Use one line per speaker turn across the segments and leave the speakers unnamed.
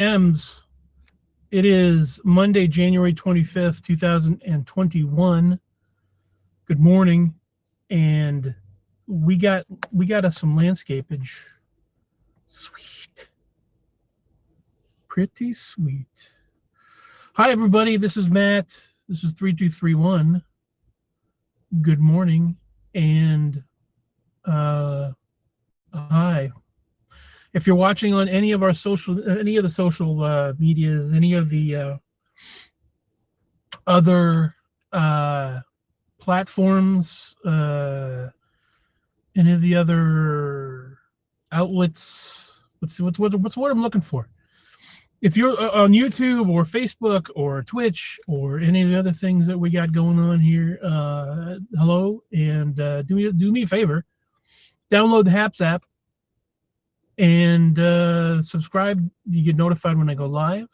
M's. It is Monday, January 25th, 2021. Good morning. And we got us some landscapage. Sweet. Pretty sweet. Hi, everybody. This is Matt. This is 3231. Good morning. And hi. If you're watching on any of the social medias, any of the other platforms, any of the other outlets, what's the word I'm looking for? If you're on YouTube or Facebook or Twitch or any of the other things that we got going on here, hello, and do me a favor, download the Haps app and subscribe. You get notified when I go live,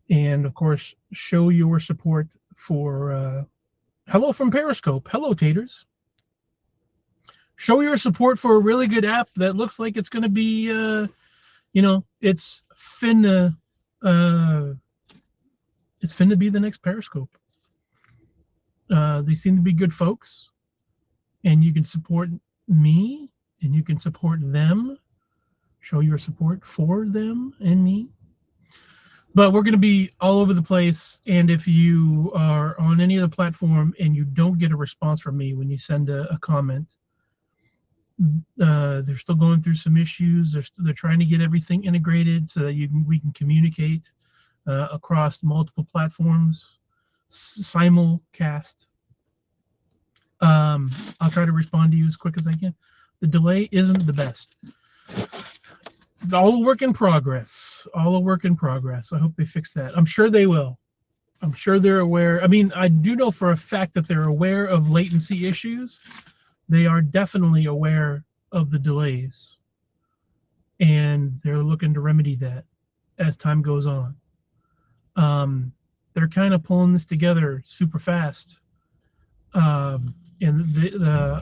and of course, show your support for hello from Periscope. Hello, taters. Show your support for a really good app that looks like it's going to be, it's finna be the next Periscope. They seem to be good folks, and you can support me, and you can support them. Show your support for them and me. But we're going to be all over the place, and if you are on any other platform and you don't get a response from me when you send a comment, they're still going through some issues. They're trying to get everything integrated so that we can communicate across multiple platforms, simulcast. I'll try to respond to you as quick as I can. The delay isn't the best. It's all a work in progress. All a work in progress. I hope they fix that. I'm sure they will. I'm sure they're aware. I mean, I do know for a fact that they're aware of latency issues. They are definitely aware of the delays, and they're looking to remedy that as time goes on. They're kind of pulling this together super fast, and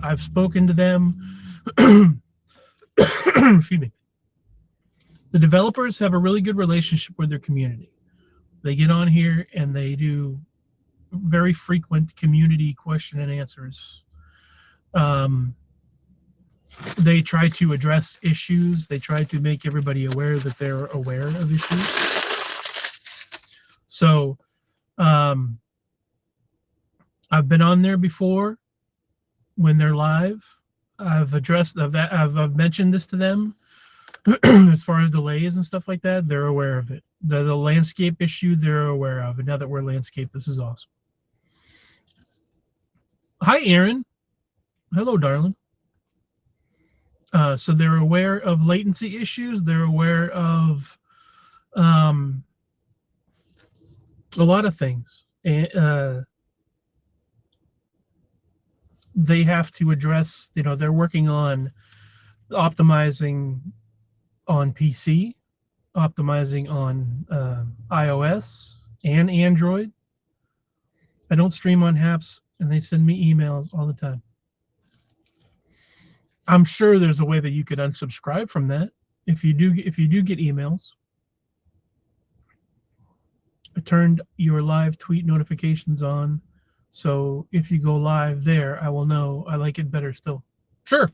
I've spoken to them. Excuse me. The developers have a really good relationship with their community. They get on here and they do very frequent community question and answers. They try to address issues. They try to make everybody aware that they're aware of issues. So I've been on there before when they're live. I've mentioned this to them. As far as delays and stuff like that, they're aware of it. The landscape issue, they're aware of it. Now that we're landscape, this is awesome. Hi, Aaron. Hello, darling. So they're aware of latency issues. They're aware of a lot of things. And they have to address, they're working on optimizing on PC, optimizing on iOS and Android. I don't stream on Haps, and they send me emails all the time. I'm sure there's a way that you could unsubscribe from that if you do get emails. I turned your live tweet notifications on, so if you go live there, I will know. I like it better still. Sure.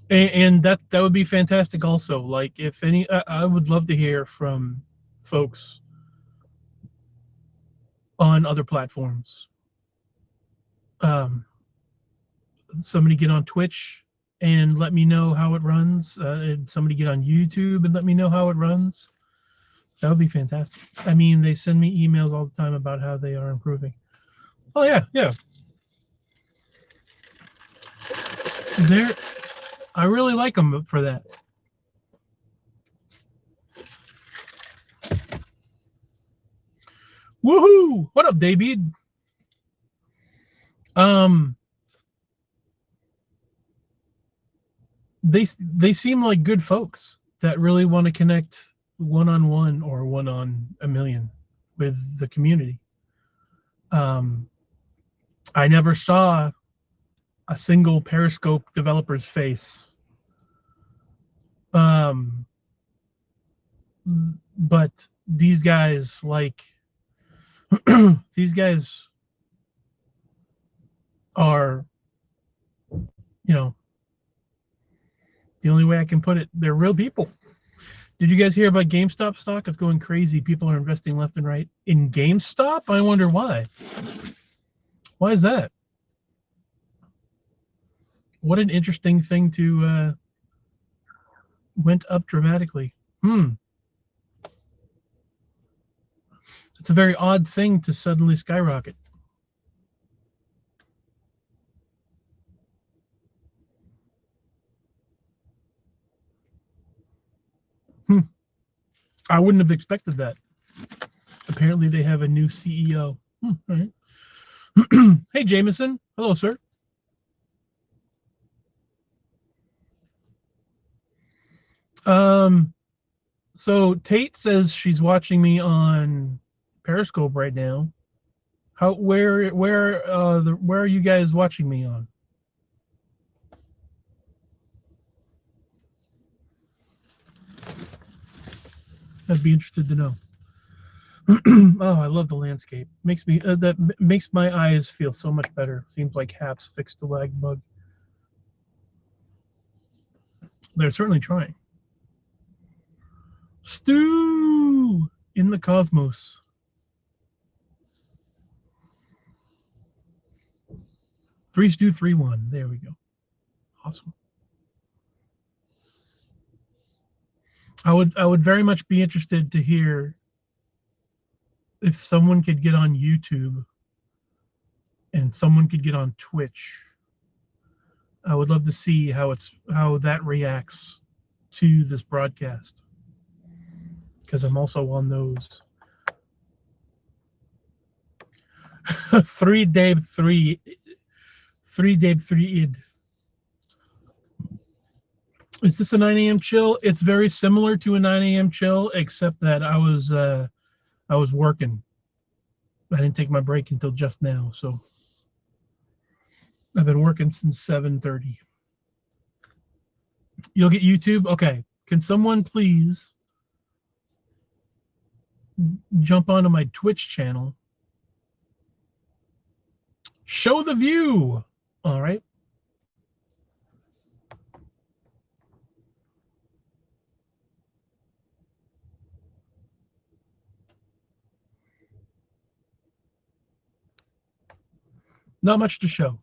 And that would be fantastic also. Like, if any, I would love to hear from folks on other platforms. Somebody get on Twitch and let me know how it runs. And somebody get on YouTube and let me know how it runs. That would be fantastic. I mean, they send me emails all the time about how they are improving. Oh yeah. I really like them for that. Woohoo! What up, David? They seem like good folks that really want to connect one-on-one or one on a million with the community. I never saw a single Periscope developer's face. But these guys these guys are, the only way I can put it, they're real people. Did you guys hear about GameStop stock? It's going crazy. People are investing left and right in GameStop. I wonder why. Why is that? What an interesting thing to went up dramatically. It's a very odd thing to suddenly skyrocket. I wouldn't have expected that. Apparently they have a new CEO. All right. Hey, Jameson. Hello, sir. So Tate says she's watching me on Periscope right now. Where are you guys watching me on? I'd be interested to know. Oh, I love the landscape. That makes my eyes feel so much better. Seems like Haps fixed the lag bug. They're certainly trying. Stu in the cosmos. Three Stu 3-1. There we go. Awesome. I would very much be interested to hear if someone could get on YouTube and someone could get on Twitch. I would love to see how that reacts to this broadcast, because I'm also on those. 3 Dave 3 Dave 3 id. Is this a 9 a.m. chill? It's very similar to a 9 a.m. chill, except that I was working. I didn't take my break until just now, so I've been working since 7:30. You'll get YouTube? Okay. Can someone please jump onto my Twitch channel? Show the view. All right. Not much to show.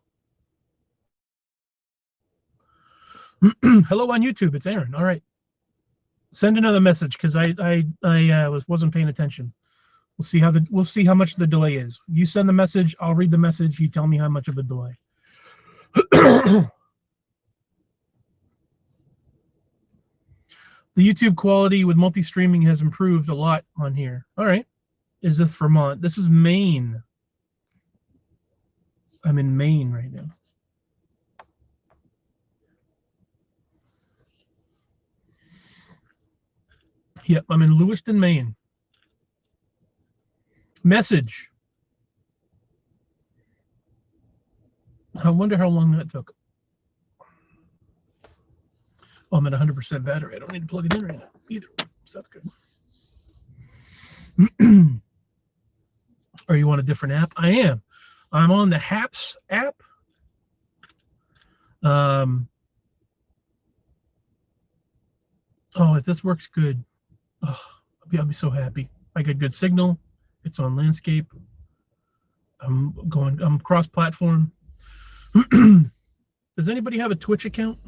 Hello on YouTube. It's Aaron. All right. Send another message, because I wasn't paying attention. We'll see how much the delay is. You send the message, I'll read the message. You tell me how much of a delay. The YouTube quality with multi-streaming has improved a lot on here. All right. Is this Vermont? This is Maine. I'm in Maine right now. Yep, I'm in Lewiston, Maine. Message. I wonder how long that took. Oh, I'm at 100% battery. I don't need to plug it in right now either. So that's good. Are you on a different app? I am. I'm on the Haps app. Oh, if this works good, oh, I'll be so happy. I get good signal. It's on landscape. I'm cross-platform. Does anybody have a Twitch account?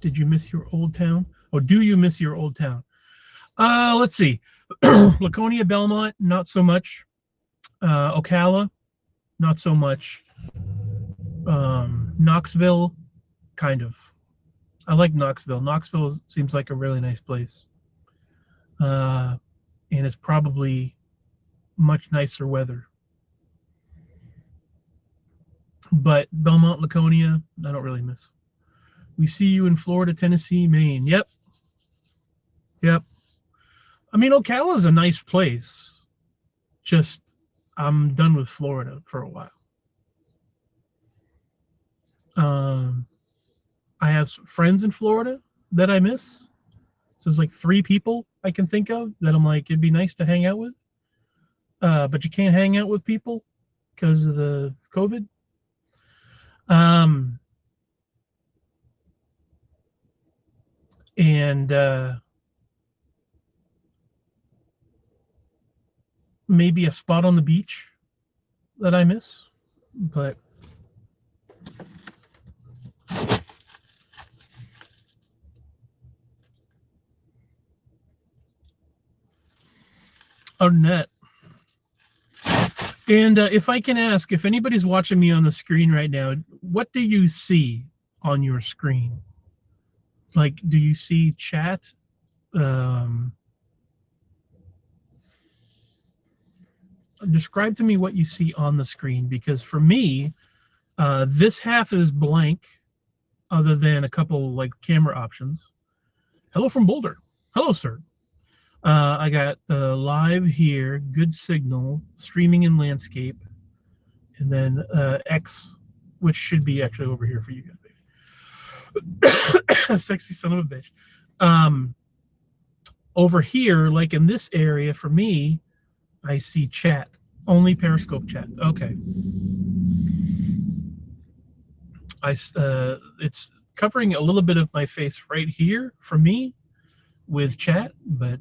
Did you miss your old town? Or do you miss your old town? Let's see. Laconia, Belmont, not so much. Ocala, not so much. Knoxville, kind of. I like Knoxville. Knoxville seems like a really nice place. And it's probably much nicer weather. But Belmont, Laconia, I don't really miss. We see you in Florida, Tennessee, Maine. Yep. Yep. I mean, Ocala is a nice place. Just, I'm done with Florida for a while. have friends in Florida that I miss. So there's like 3 people I can think of that I'm like, it'd be nice to hang out with. But you can't hang out with people because of the COVID. And maybe a spot on the beach that I miss. But other than that, and if I can ask, if anybody's watching me on the screen right now, what do you see on your screen? Like, do you see chat? Describe to me what you see on the screen, because for me, this half is blank, other than a couple like camera options. Hello from Boulder. Hello, sir. I got live here, good signal, streaming in landscape, and then X, which should be actually over here for you guys. Sexy son of a bitch. Over here, like in this area, for me, I see chat. Only Periscope chat. Okay. It's covering a little bit of my face right here for me with chat, but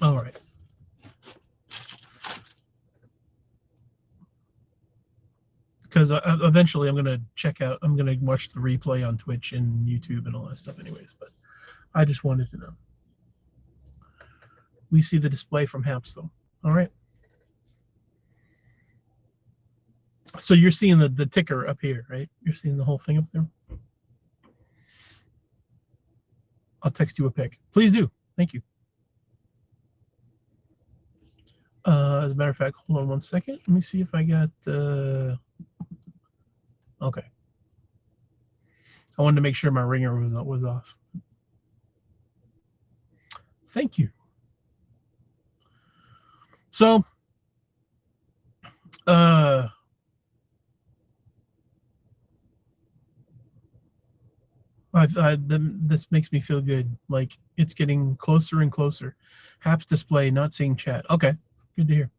all right. Because eventually I'm going to check out, I'm going to watch the replay on Twitch and YouTube and all that stuff anyways, but I just wanted to know. We see the display from Haps though. All right. So you're seeing the ticker up here, right? You're seeing the whole thing up there? I'll text you a pic. Please do. Thank you. As a matter of fact, hold on one second. Let me see if I got... okay. I wanted to make sure my ringer was off. Thank you. So, this makes me feel good. Like it's getting closer and closer. Haps display, not seeing chat. Okay, good to hear.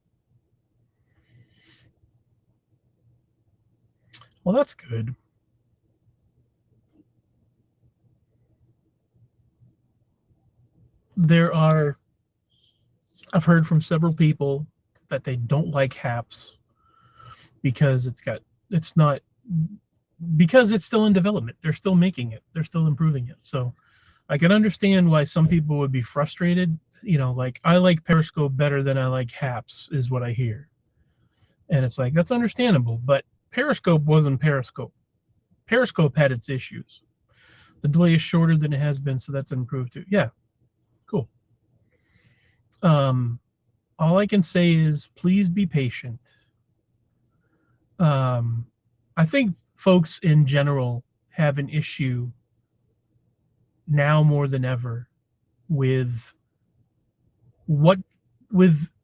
Well, that's good. I've heard from several people that they don't like Haps because it's still in development. They're still making it. They're still improving it. So I can understand why some people would be frustrated. You know, like I like Periscope better than I like Haps is what I hear. And it's like, that's understandable, but Periscope wasn't Periscope. Periscope had its issues. The delay is shorter than it has been, so that's improved too. Yeah, cool. All I can say is please be patient. I think folks in general have an issue now more than ever with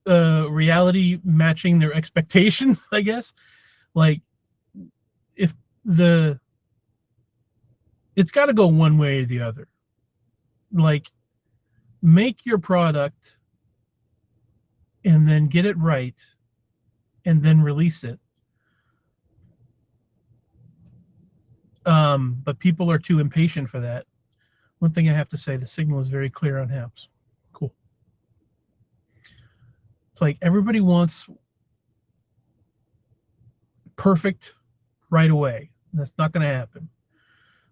reality matching their expectations, I guess. Like it's got to go one way or the other. Like make your product and then get it right and then release it. But people are too impatient for that. One thing I have to say, the signal is very clear on Haps. Cool. It's like everybody wants perfect right away. That's not going to happen.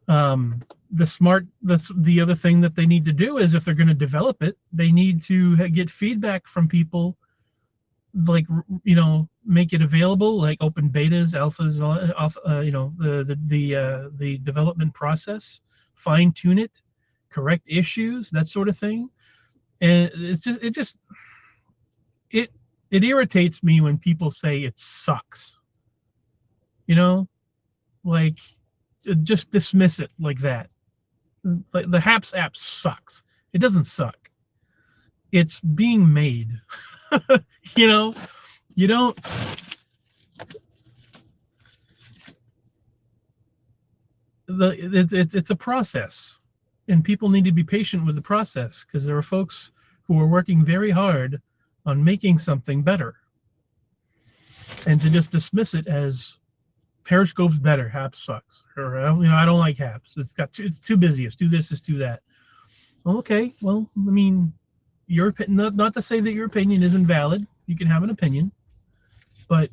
The other thing that they need to do is if they're going to develop it, they need to get feedback from people, like, you know, make it available, like open betas, alphas, you know, the development process, fine tune it, correct issues, that sort of thing. And it irritates me when people say it sucks. You know, like just dismiss it like that. Like the Haps app sucks. It doesn't suck. It's being made. You know, you don't. it's a process, and people need to be patient with the process, because there are folks who are working very hard on making something better, and to just dismiss it as Periscope's better, Haps sucks, or I don't like Haps. It's too busy. It's too this. It's too that. Well, okay. Well, I mean, not to say that your opinion isn't valid. You can have an opinion, but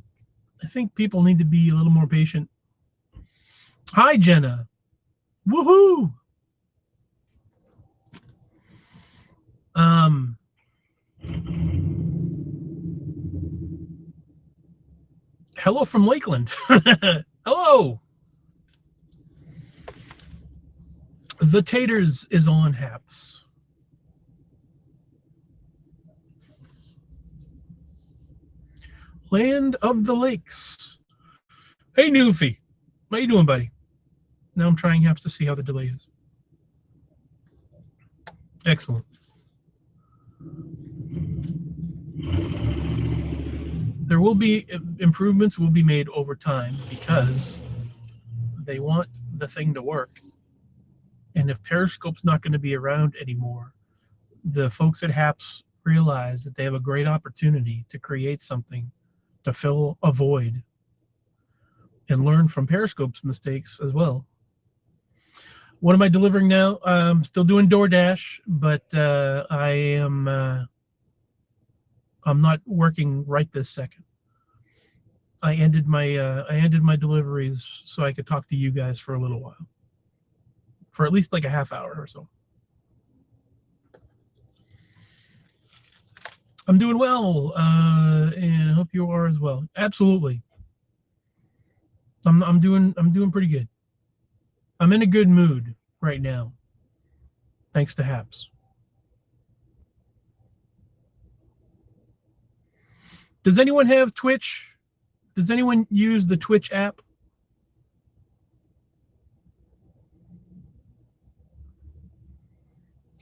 I think people need to be a little more patient. Hi, Jenna. Woohoo! Hello from Lakeland. Hello. The Taters is on Haps. Land of the Lakes. Hey, Newfie. How you doing, buddy? Now I'm trying Haps to see how the delay is. Excellent. There will be improvements will be made over time, because they want the thing to work. And if Periscope's not going to be around anymore, the folks at Haps realize that they have a great opportunity to create something to fill a void and learn from Periscope's mistakes as well. What am I delivering now? I'm still doing DoorDash, but I'm not working right this second. I ended my deliveries so I could talk to you guys for a little while, for at least like a half hour or so. I'm doing well, and I hope you are as well. Absolutely. I'm doing pretty good. I'm in a good mood right now, thanks to Haps. Does anyone have Twitch? Does anyone use the Twitch app?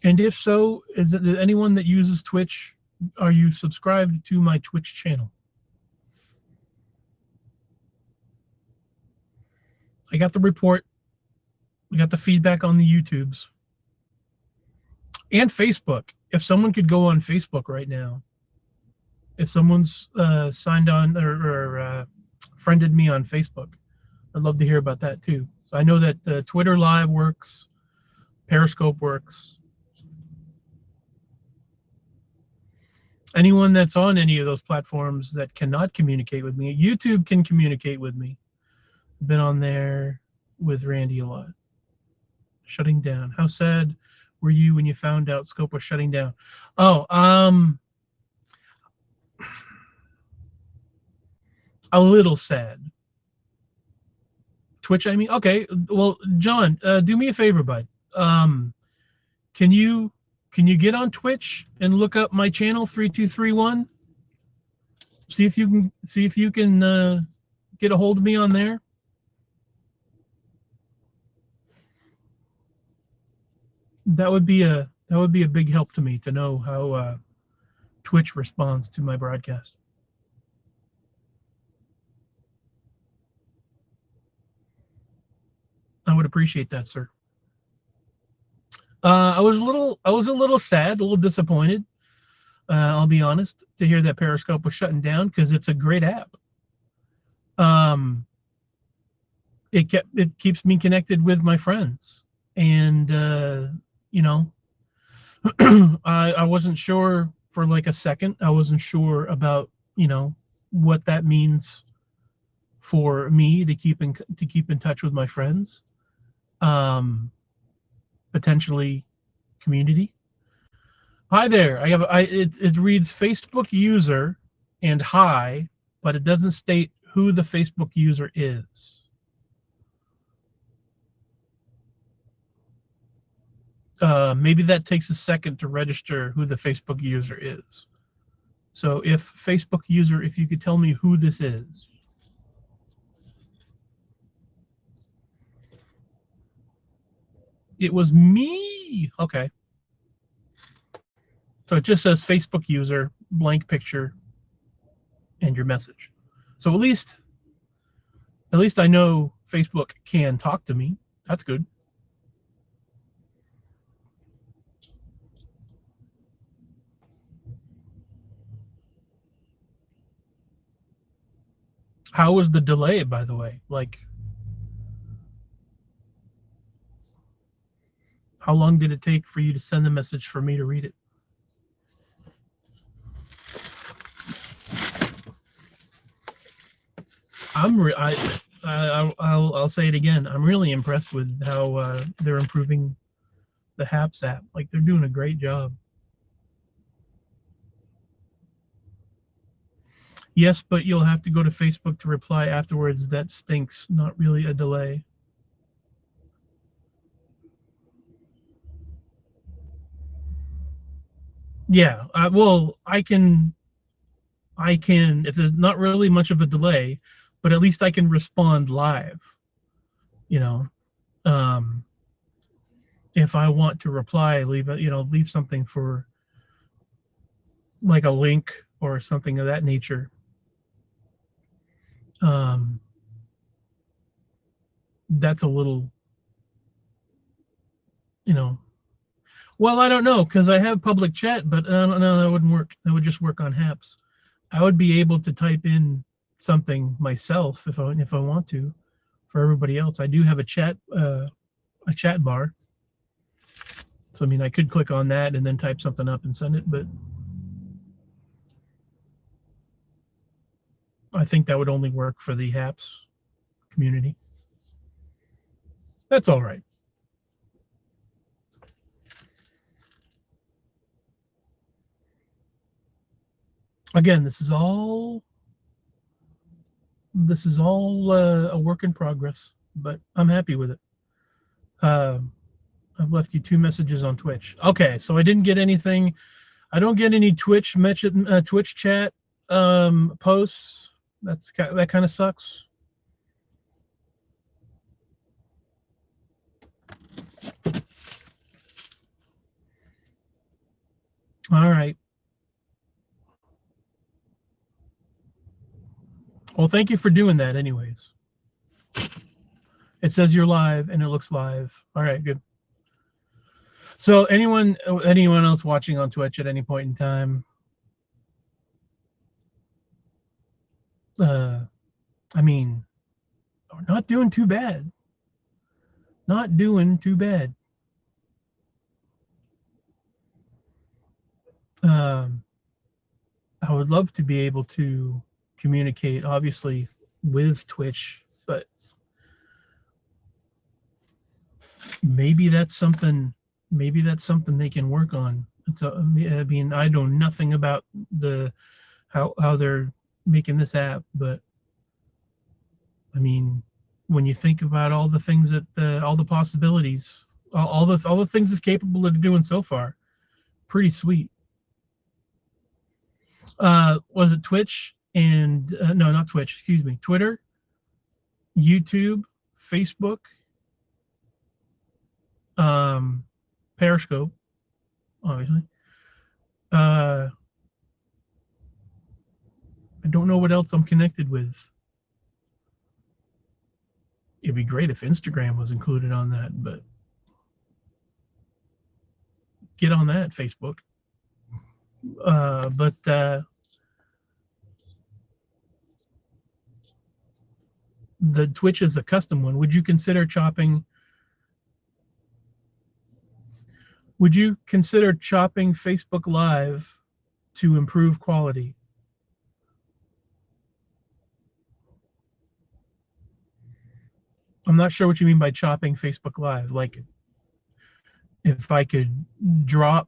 And if so, is it anyone that uses Twitch? Are you subscribed to my Twitch channel? I got the report. We got the feedback on the YouTubes and Facebook. If someone could go on Facebook right now, if someone's signed on or friended me on Facebook, I'd love to hear about that too. So I know that Twitter Live works, Periscope works. Anyone that's on any of those platforms that cannot communicate with me, YouTube can communicate with me. I've been on there with Randy a lot. Shutting down. How sad were you when you found out Scope was shutting down? Oh, a little sad. Twitch, I mean, okay. Well, John, do me a favor, bud. Can you get on Twitch and look up my channel 3231? See if you can get a hold of me on there. That would be a big help to me to know how Twitch responds to my broadcast. I would appreciate that, sir. I was a little sad, a little disappointed. I'll be honest, to hear that Periscope was shutting down, because it's a great app. It keeps me connected with my friends, and I wasn't sure for like a second. I wasn't sure about what that means for me to keep in touch with my friends. Potentially community. Hi there. It reads Facebook user and hi, but it doesn't state who the Facebook user is. Maybe that takes a second to register who the Facebook user is. So if Facebook user, if you could tell me who this is. It was me. Okay. So it just says Facebook user, blank picture, and your message. So at least I know Facebook can talk to me. That's good. How was the delay, by the way? Like, how long did it take for you to send the message for me to read it? I'll say it again. I'm really impressed with how they're improving the Haps app. Like, they're doing a great job. Yes, but you'll have to go to Facebook to reply afterwards. That stinks. Not really a delay. Yeah. Well, I can, if there's not really much of a delay, but at least I can respond live. You know, um, if I want to reply, leave something for like a link or something of that nature. That's a little, you know, well, I don't know, because I have public chat, but I don't know, that wouldn't work. That would just work on Haps. I would be able to type in something myself if I want to. For everybody else, I do have a chat bar. So I mean, I could click on that and then type something up and send it, but I think that would only work for the Haps community. That's all right. Again, this is all a work in progress, but I'm happy with it. I've left you 2 messages on Twitch. Okay, so I didn't get anything. I don't get any Twitch chat posts. That kind of sucks. All right. Well, thank you for doing that anyways. It says you're live and it looks live. All right, good. So anyone else watching on Twitch at any point in time, I mean, we're not doing too bad. Not doing too bad. I would love to be able to communicate, obviously, with Twitch, but maybe that's something they can work on. I mean, I know nothing about how they're making this app, but I mean, when you think about all the things all the possibilities, all the things it's capable of doing so far, pretty sweet. Was it Twitch and no, not Twitch, excuse me, Twitter, YouTube, Facebook, Periscope, obviously. I don't know what else I'm connected with. It'd be great if Instagram was included on that, but get on that, Facebook. But the Twitch is a custom one. Would you consider chopping Facebook Live to improve quality? I'm not sure what you mean by chopping Facebook Live. Like, if I could drop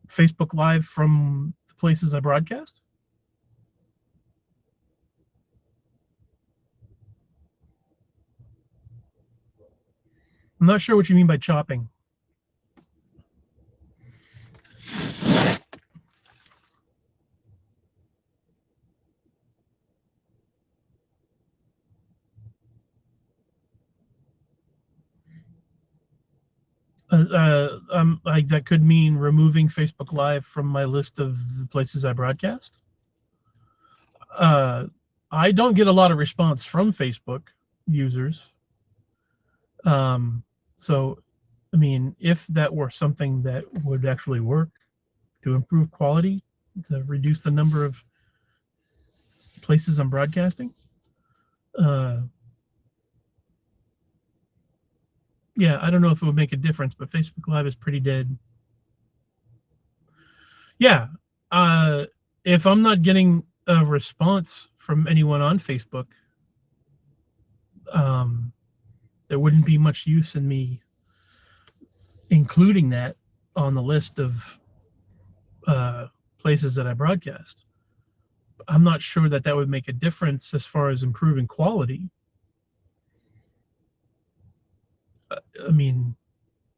Facebook Live from the places I broadcast? I'm not sure what you mean by chopping. That could mean removing Facebook Live from my list of the places I broadcast. I don't get a lot of response from Facebook users. So, I mean, if that were something that would actually work to improve quality, to reduce the number of places I'm broadcasting, yeah, I don't know if it would make a difference, but Facebook Live is pretty dead. Yeah, if I'm not getting a response from anyone on Facebook, there wouldn't be much use in me including that on the list of places that I broadcast. I'm not sure that that would make a difference as far as improving quality. I mean,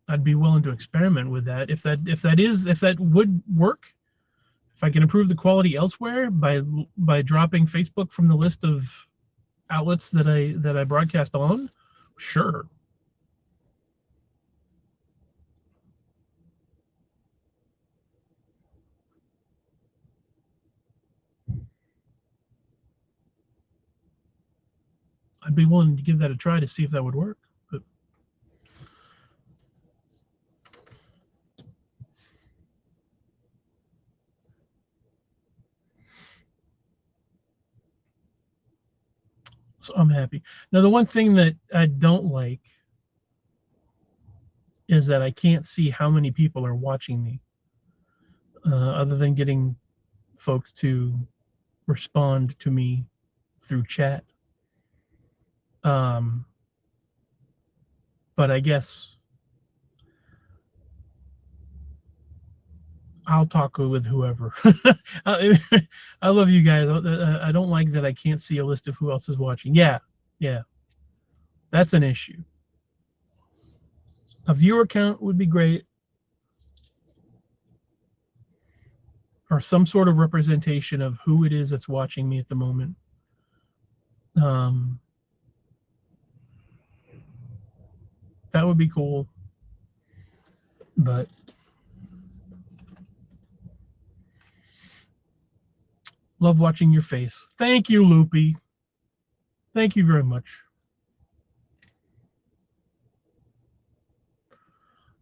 I'd be willing to experiment with that if that would work. If I can improve the quality elsewhere by dropping Facebook from the list of outlets that I broadcast on, sure. I'd be willing to give that a try to see if that would work. But so I'm happy. Now, the one thing that I don't like is that I can't see how many people are watching me, other than getting folks to respond to me through chat. But I guess I'll talk with whoever. I love you guys. I don't like that I can't see a list of who else is watching. Yeah, that's an issue. A viewer count would be great, or some sort of representation of who it is that's watching me at the moment. That would be cool. But love watching your face. Thank you, Loopy. Thank you very much.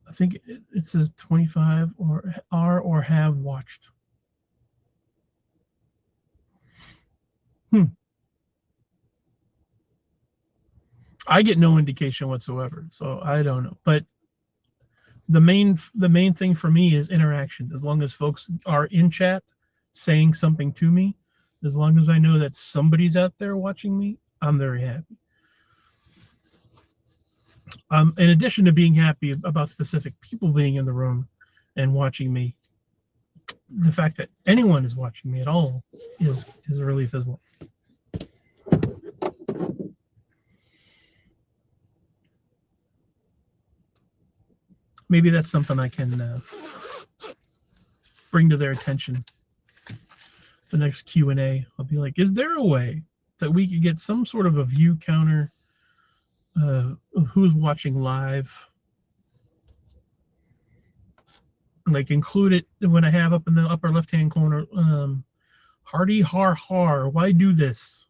I think it says 25 or are or have watched. I get no indication whatsoever, so I don't know. But the main thing for me is interaction. As long as folks are in chat saying something to me, as long as I know that somebody's out there watching me, I'm very happy. In addition to being happy about specific people being in the room and watching me, the fact that anyone is watching me at all is a relief as well. Maybe that's something I can bring to their attention. The next Q&A, I'll be like, is there a way that we could get some sort of a view counter of who's watching live? Like include it when I have up in the upper left-hand corner, Hardy har har, why do this?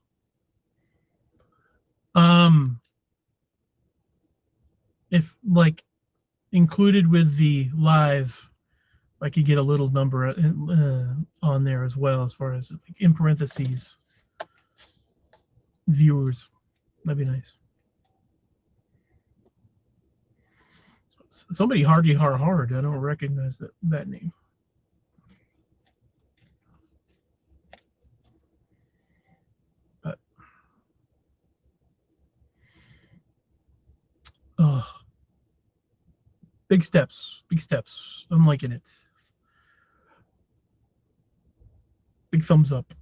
If like included with the live, I could get a little number on there as well, as far as like, in parentheses, viewers. That'd be nice. Somebody Hardy har hard. I don't recognize that name. But big steps. I'm liking it. Big thumbs up.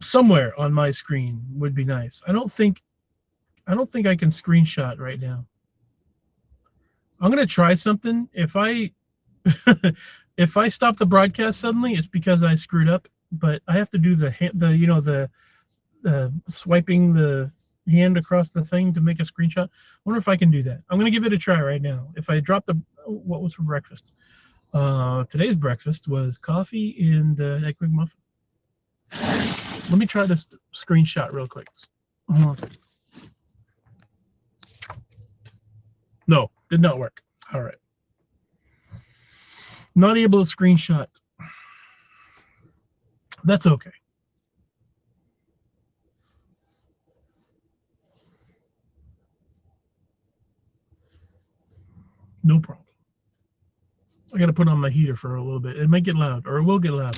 Somewhere on my screen would be nice. I don't think I can screenshot right now. I'm gonna try something. If I if I stop the broadcast suddenly, it's because I screwed up. But I have to do the swiping the hand across the thing to make a screenshot. I wonder if I can do that. I'm gonna give it a try right now. If I drop what was for breakfast? Today's breakfast was coffee and Egg McMuffin. Let me try this screenshot real quick. Hold on a second. No, did not work. All right. Not able to screenshot. That's okay. No problem. I got to put on my heater for a little bit. It might get loud, or it will get loud.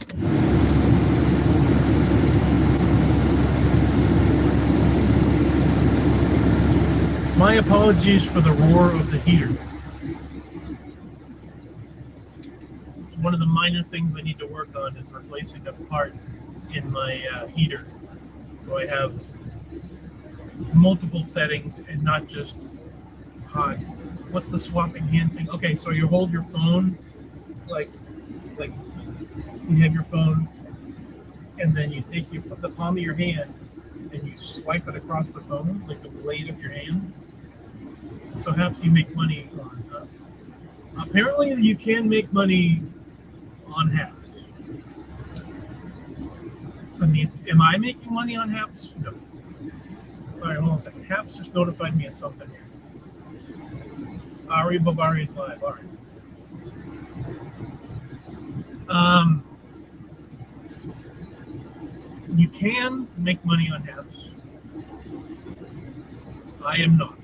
My apologies for the roar of the heater. One of the minor things I need to work on is replacing a part in my heater. So I have multiple settings and not just high. What's the swapping hand thing? Okay, so you hold your phone, like you have your phone, and then you put the palm of your hand and you swipe it across the phone, like the blade of your hand. So perhaps you make money on. Apparently, you can make money on Haps. I mean, am I making money on Haps? No. All right, hold on a second. Haps just notified me of something here. Ari Babari is live. All right. You can make money on Haps. I am not.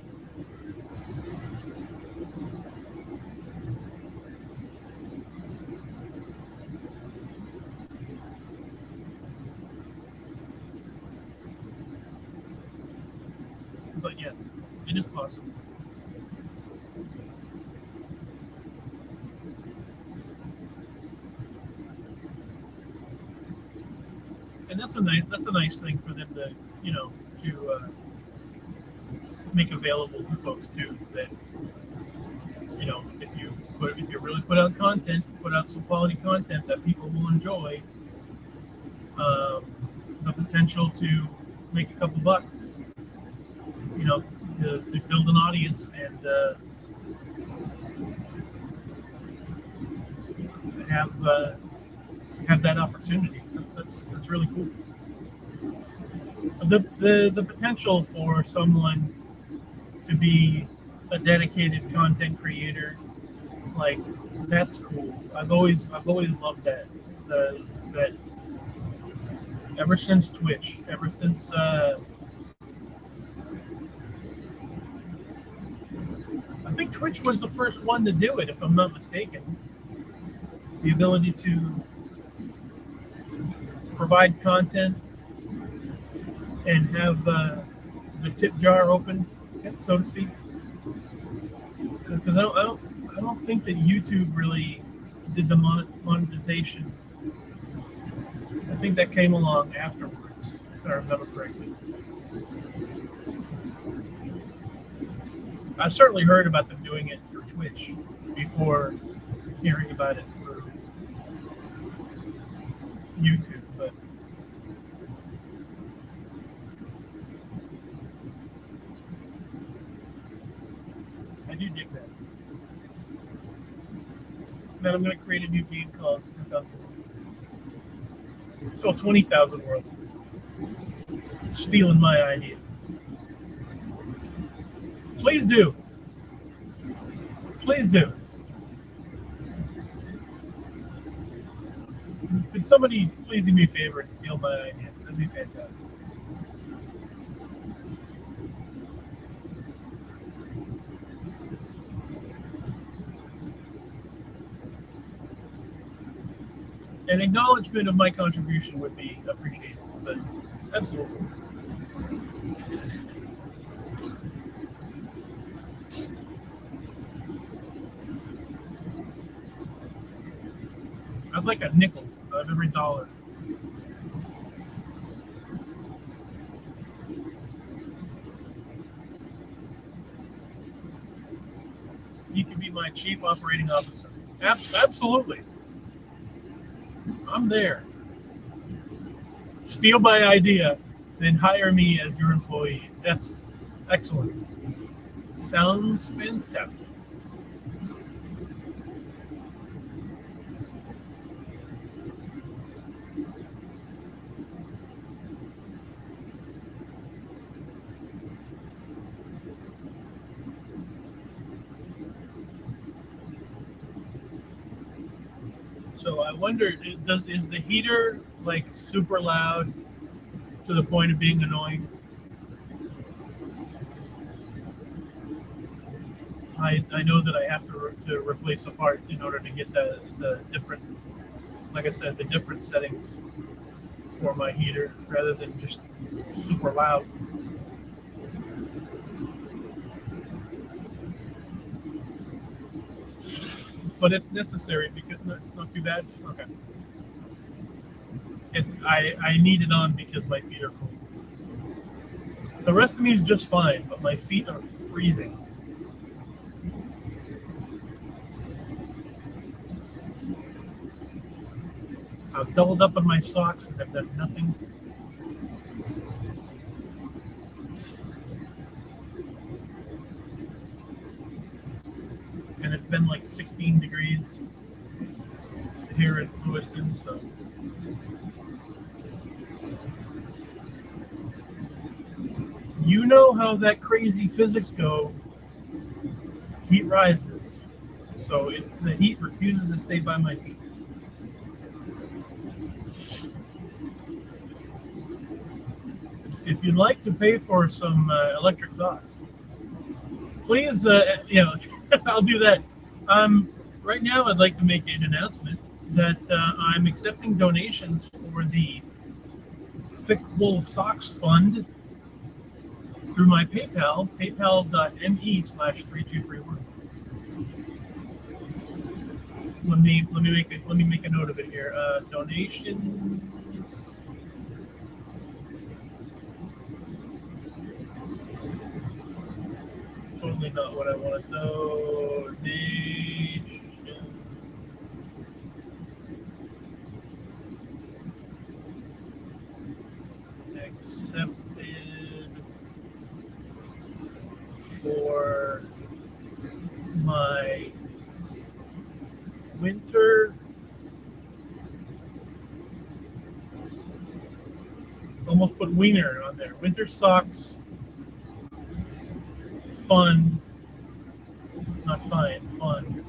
But yeah, it is possible. And that's a nice thing for them to make available to folks too. That if you really put out content, put out some quality content that people will enjoy, the potential to make a couple bucks, to build an audience and have that opportunity. That's really cool. The potential for someone to be a dedicated content creator, like, that's cool. I've always loved that. That ever since Twitch, ever since I think Twitch was the first one to do it, if I'm not mistaken. The ability to provide content and have the tip jar open, so to speak. Because I don't think that YouTube really did the monetization. I think that came along afterwards, if I remember correctly. I certainly heard about them doing it through Twitch before hearing about it through YouTube, but I do dig that. Then I'm going to create a new game called 10,000 Worlds. Oh, 20,000 Worlds. Stealing my idea. Please do. Please do. Could somebody please do me a favor and steal my idea? That'd be fantastic. An acknowledgement of my contribution would be appreciated, but absolutely. I'd like a nickel out of every dollar. You can be my chief operating officer. Absolutely. I'm there. Steal my idea, then hire me as your employee. That's excellent. Sounds fantastic. So I wonder, is the heater like super loud to the point of being annoying? I know that I have to replace a part in order to get the different, like I said, the different settings for my heater rather than just super loud. But it's necessary because no, it's not too bad. Okay. I need it on because my feet are cold. The rest of me is just fine, but my feet are freezing. I've doubled up on my socks and I've done nothing. And it's been like 16 degrees here in Lewiston, so you know how that crazy physics go. Heat rises, so the heat refuses to stay by my feet. If you'd like to pay for some electric socks, please, I'll do that. Right now, I'd like to make an announcement that I'm accepting donations for the Thick Wool Socks Fund through my PayPal, paypal.me/3231. Let me make a note of it here. Donations. Totally not what I want to know. Donations accepted for my winter, almost put wiener on there. Winter socks fun, not fine, fun.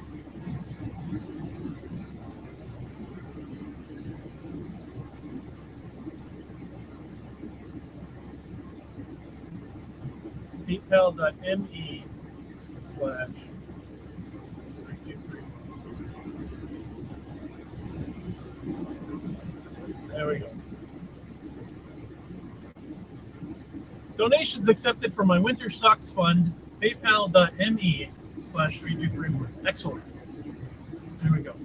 PayPal.me/3231. There we go. Donations accepted for my winter socks fund, paypal.me/3231. Excellent. There we go.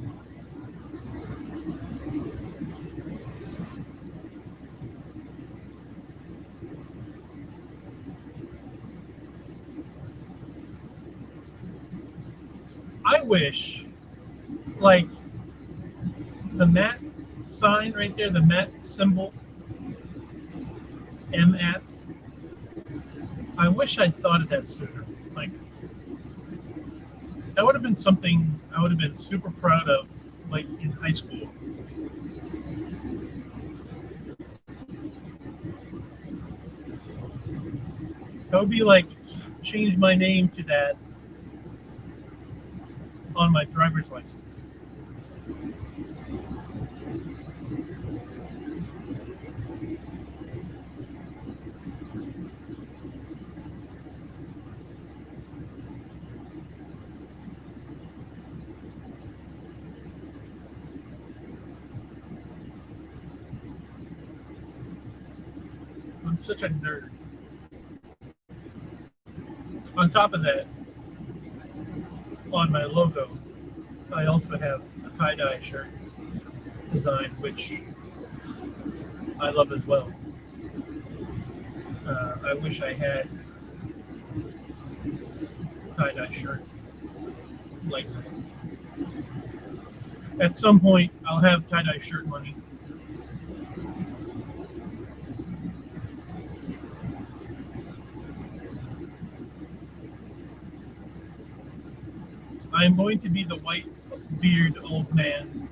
I wish, like, the mat sign right there, the mat symbol, M-at, I wish I'd thought of that sooner. Like, that would have been something I would have been super proud of, like, in high school. That would be like, change my name to that on my driver's license. I'm such a nerd. On top of that, on my logo, I also have a tie-dye shirt design, which I love as well. I wish I had a tie-dye shirt like that. At some point, I'll have tie-dye shirt money. I am going to be the white beard old man.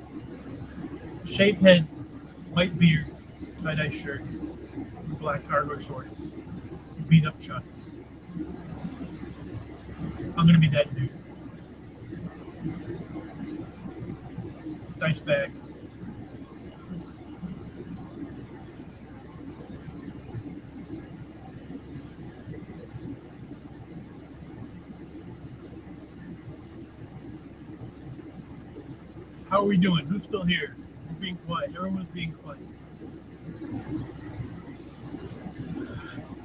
Shaved head, white beard, tie-dye shirt, black cargo shorts, beat up chucks. I'm gonna be that dude. Dice bag. How are we doing? Who's still here? We're being quiet. Everyone's being quiet.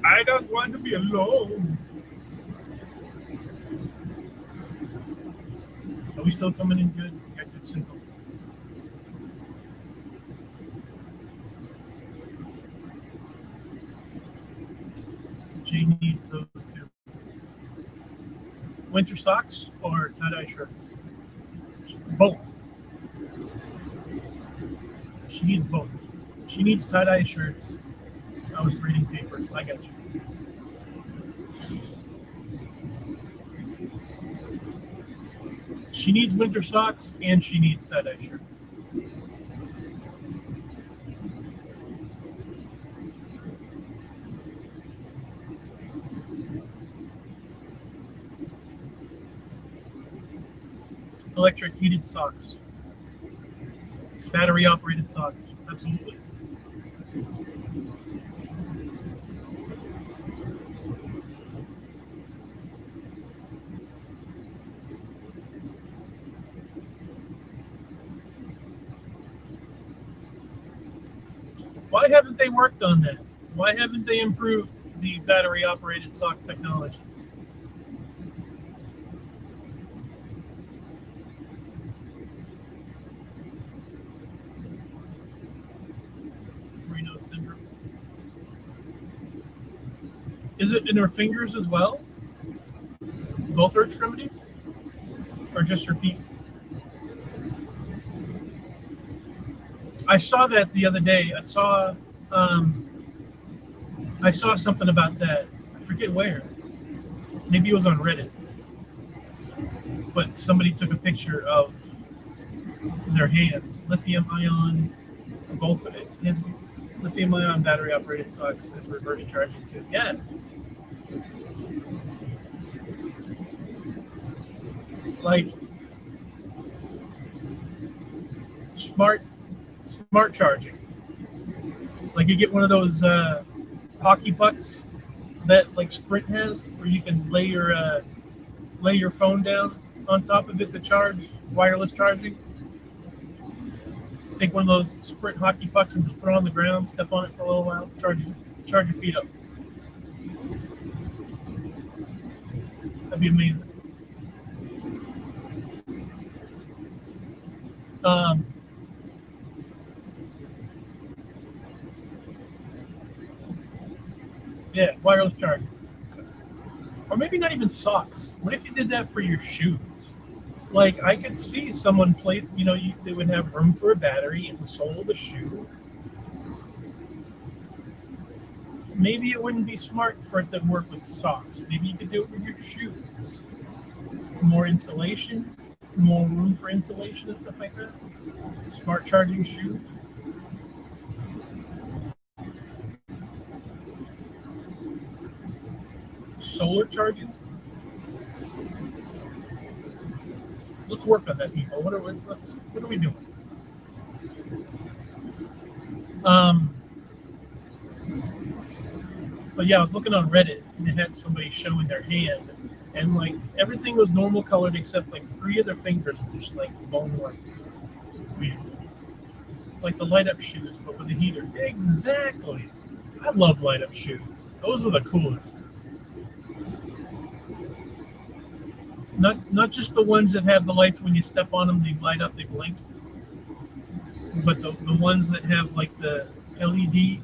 I don't want to be alone. Are we still coming in good? Yeah, good signal. Jay needs those two. Winter socks or tie-dye shirts? Both. She needs both. She needs tie-dye shirts. I was reading papers. I got you. She needs winter socks and she needs tie-dye shirts. Electric heated socks. Battery operated socks. Absolutely. Why haven't they worked on that? Why haven't they improved the battery operated socks technology? Raynaud syndrome. Is it in her fingers as well? Both her extremities? Or just her feet? I saw that the other day. I saw something about that. I forget where. Maybe it was on Reddit. But somebody took a picture of their hands, lithium ion, both hands, lithium ion battery operated socks as reverse charging too. Yeah. Like smart charging. Like you get one of those hockey pucks that like Sprint has, where you can lay your phone down on top of it to charge, wireless charging. Take one of those Sprint hockey pucks and just put it on the ground, step on it for a little while, charge your feet up. That'd be amazing. Um, yeah, wireless charging. Or maybe not even socks. What if you did that for your shoes? Like I could see someone play, they would have room for a battery in the sole of the shoe. Maybe it wouldn't be smart for it to work with socks. Maybe you could do it with your shoes. More insulation, more room for insulation and stuff like that. Smart charging shoes. Solar charging. Let's work on that, people. What are we doing? But yeah, I was looking on Reddit and it had somebody showing their hand, and like everything was normal colored except like 3 of their fingers were just like bone white. Weird. Like the light up shoes, but with a heater. Exactly. I love light up shoes. Those are the coolest. Not just the ones that have the lights when you step on them, they light up, they blink, but the ones that have like LED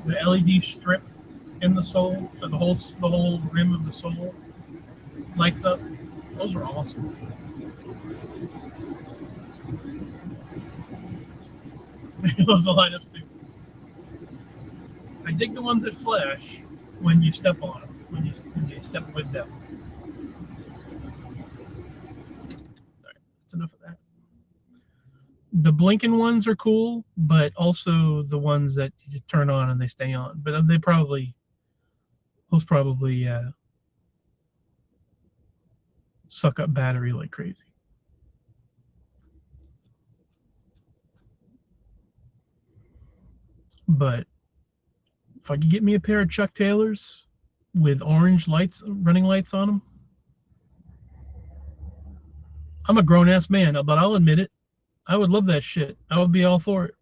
the LED strip in the sole, so the whole rim of the sole lights up. Those are awesome. Those will light up too. I dig the ones that flash when you step on them, when you step with them. All right, that's enough of that. The blinking ones are cool, but also the ones that you just turn on and they stay on. But those probably suck up battery like crazy. But if I could get me a pair of Chuck Taylors with orange lights, running lights on them, I'm a grown-ass man, but I'll admit it. I would love that shit. I would be all for it.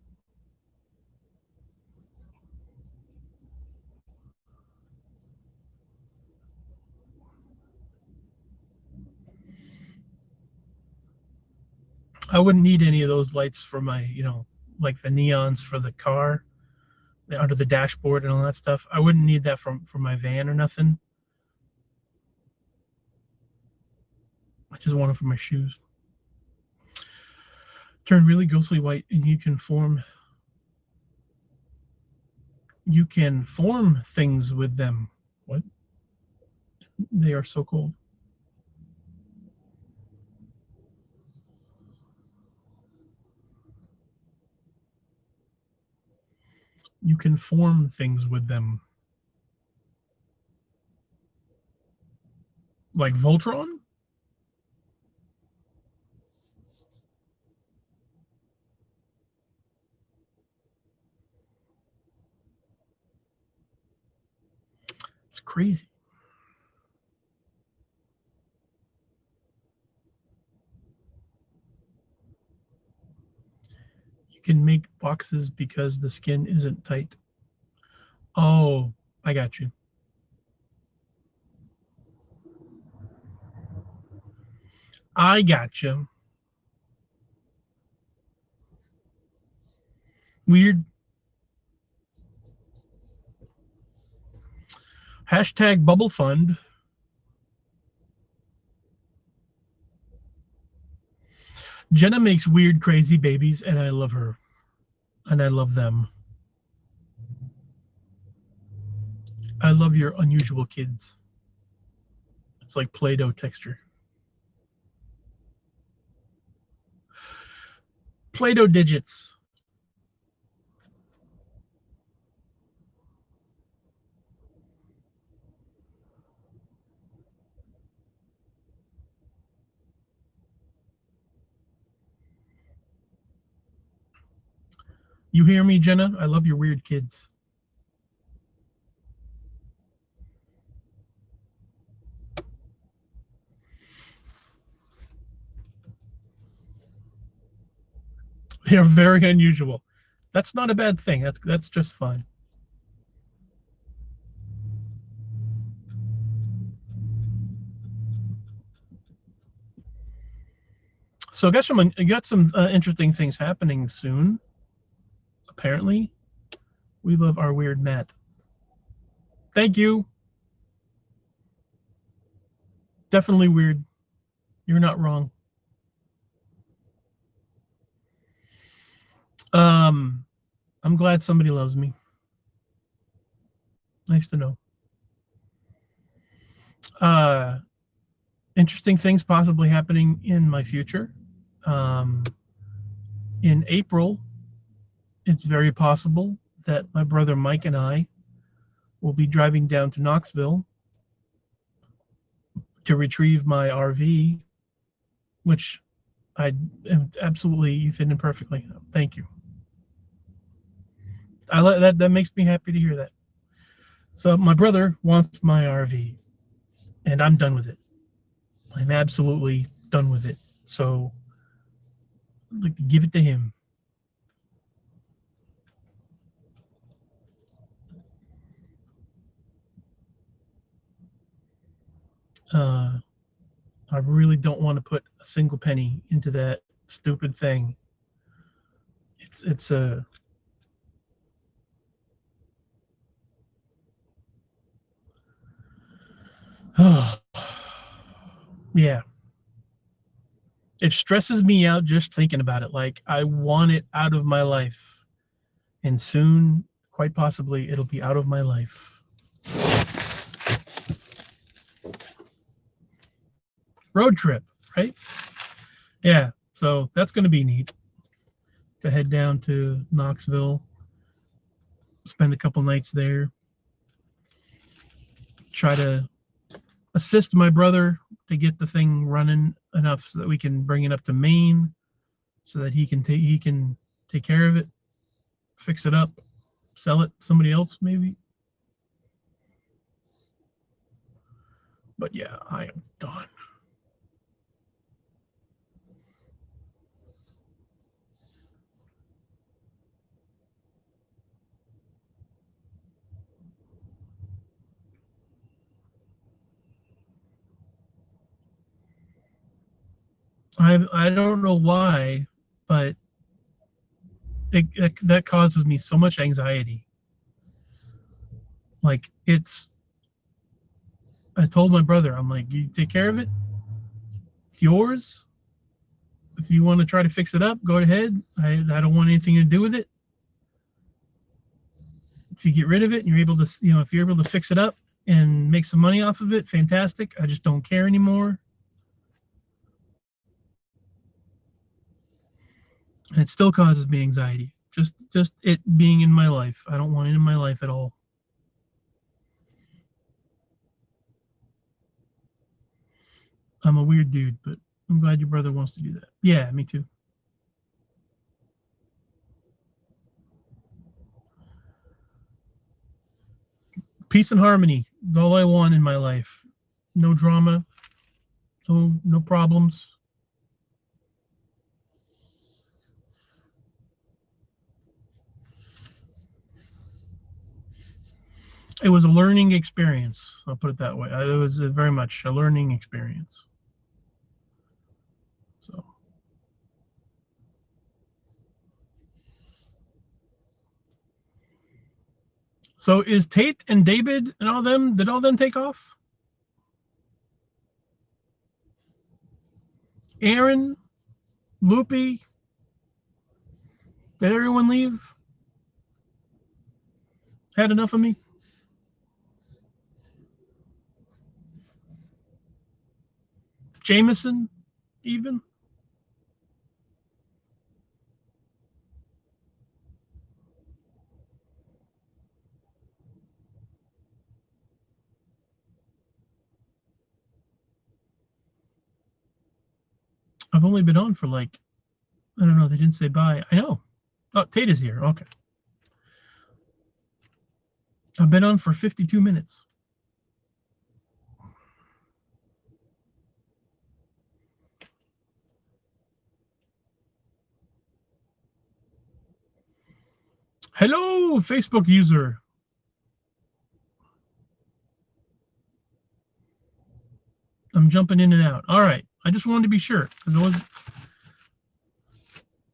I wouldn't need any of those lights for my, like the neons for the car, under the dashboard and all that stuff. I wouldn't need that for my van or nothing. I just want it for my shoes. Turn really ghostly white, and you can form things with them. What? They are so cold. You can form things with them. Like Voltron? It's crazy. You can make boxes because the skin isn't tight. Oh, I got you. I got you. Weird. Hashtag bubble fund. Jenna makes weird, crazy babies, and I love her. And I love them. I love your unusual kids. It's like Play-Doh texture. Play-Doh digits. You hear me, Jenna? I love your weird kids. They're very unusual. That's not a bad thing. That's just fine. So I got some interesting things happening soon. Apparently, we love our weird Matt. Thank you. Definitely weird. You're not wrong. I'm glad somebody loves me. Nice to know. Interesting things possibly happening in my future. In April, it's very possible that my brother Mike and I will be driving down to Knoxville to retrieve my RV, which I absolutely, you fit in perfectly. Thank you. That makes me happy to hear that. So my brother wants my RV, and I'm done with it. I'm absolutely done with it. So I'd like to give it to him. I really don't want to put a single penny into that stupid thing. It's a yeah. It stresses me out just thinking about it. Like, I want it out of my life. And soon, quite possibly, it'll be out of my life. Road trip, right? Yeah. So that's going to be neat to head down to Knoxville, spend a couple nights there, try to assist my brother to get the thing running enough so that we can bring it up to Maine, so that he can take care of it, fix it up, sell it to somebody else maybe. But yeah, I am done. I don't know why, but that causes me so much anxiety. Like I told my brother, I'm like, you take care of it. It's yours. If you want to try to fix it up, go ahead. I don't want anything to do with it. If you get rid of it and you're able to, if you're able to fix it up and make some money off of it, fantastic. I just don't care anymore. And it still causes me anxiety. Just it being in my life. I don't want it in my life at all. I'm a weird dude, but I'm glad your brother wants to do that. Yeah, me too. Peace and harmony is all I want in my life. No drama, no problems. It was a learning experience. I'll put it that way. It was very much a learning experience. So is Tate and David and all them, did all them take off? Aaron, Loopy, did everyone leave? Had enough of me? Jameson, even? I've only been on for like, I don't know, they didn't say bye. I know. Oh, Tate is here. Okay. I've been on for 52 minutes. Hello, Facebook user. I'm jumping in and out. All right. I just wanted to be sure.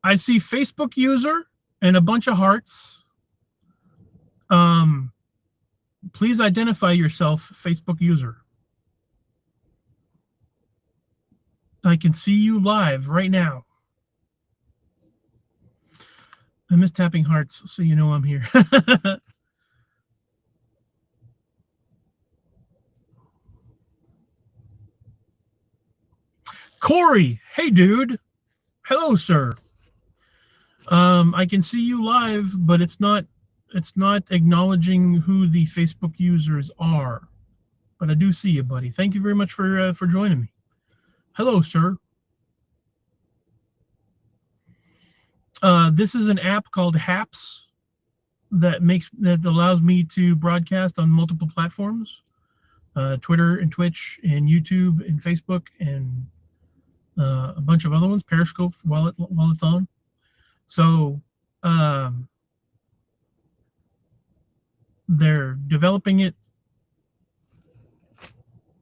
I see Facebook user and a bunch of hearts. Please identify yourself, Facebook user. I can see you live right now. I miss tapping hearts, so you know I'm here. Corey, hey dude. Hello, sir. I can see you live, but it's not acknowledging who the Facebook users are. But I do see you, buddy. Thank you very much for joining me. Hello, sir. This is an app called Haps that allows me to broadcast on multiple platforms, Twitter and Twitch and YouTube and Facebook and a bunch of other ones, Periscope while it's on. So they're developing it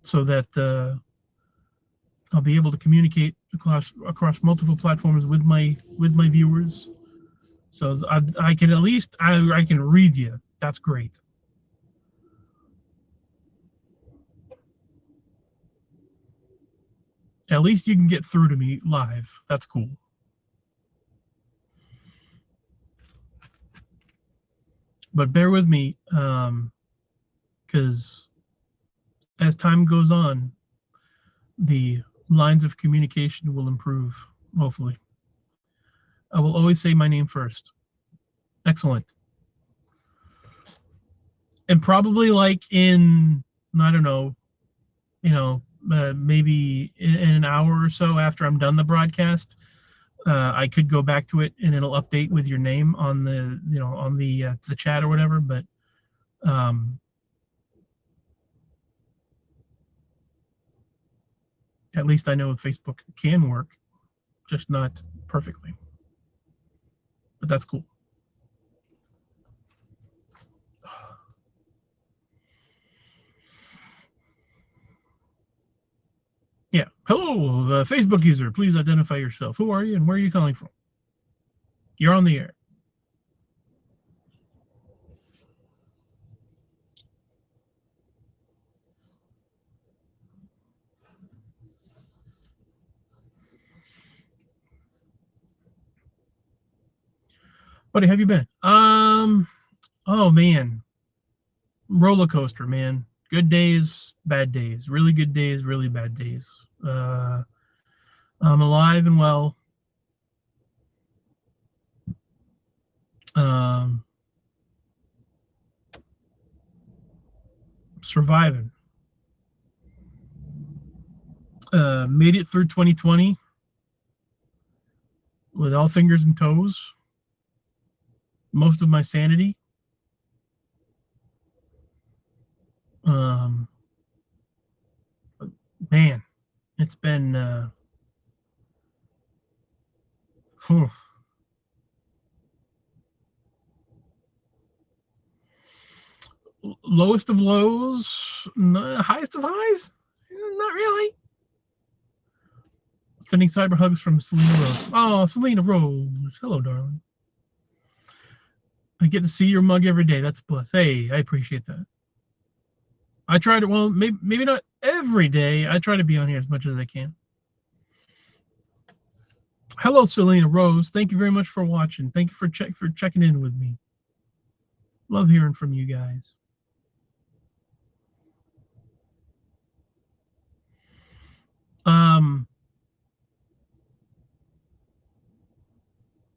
so that I'll be able to communicate across multiple platforms with my viewers. So I can at least I can read you. That's great. At least you can get through to me live. That's cool. But bear with me, because as time goes on, the lines of communication will improve, hopefully. I will always say my name first. Excellent. And probably like in, I don't know, maybe in an hour or so after I'm done the broadcast, I could go back to it and it'll update with your name on the, on the chat or whatever, but at least I know Facebook can work, just not perfectly. But that's cool. Yeah. Hello, Facebook user. Please identify yourself. Who are you and where are you calling from? You're on the air. Buddy, have you been? Oh man, roller coaster, man. Good days, bad days. Really good days, really bad days. I'm alive and well. Surviving. Made it through 2020 with all fingers and toes. Most of my sanity. Man, it's been lowest of lows, highest of highs. Not really. Sending cyber hugs from Selena Rose. Oh, Selena Rose. Hello, darling. I get to see your mug every day. That's a plus. Hey, I appreciate that. I try to, well, maybe not every day. I try to be on here as much as I can. Hello, Selena Rose. Thank you very much for watching. Thank you for checking in with me. Love hearing from you guys.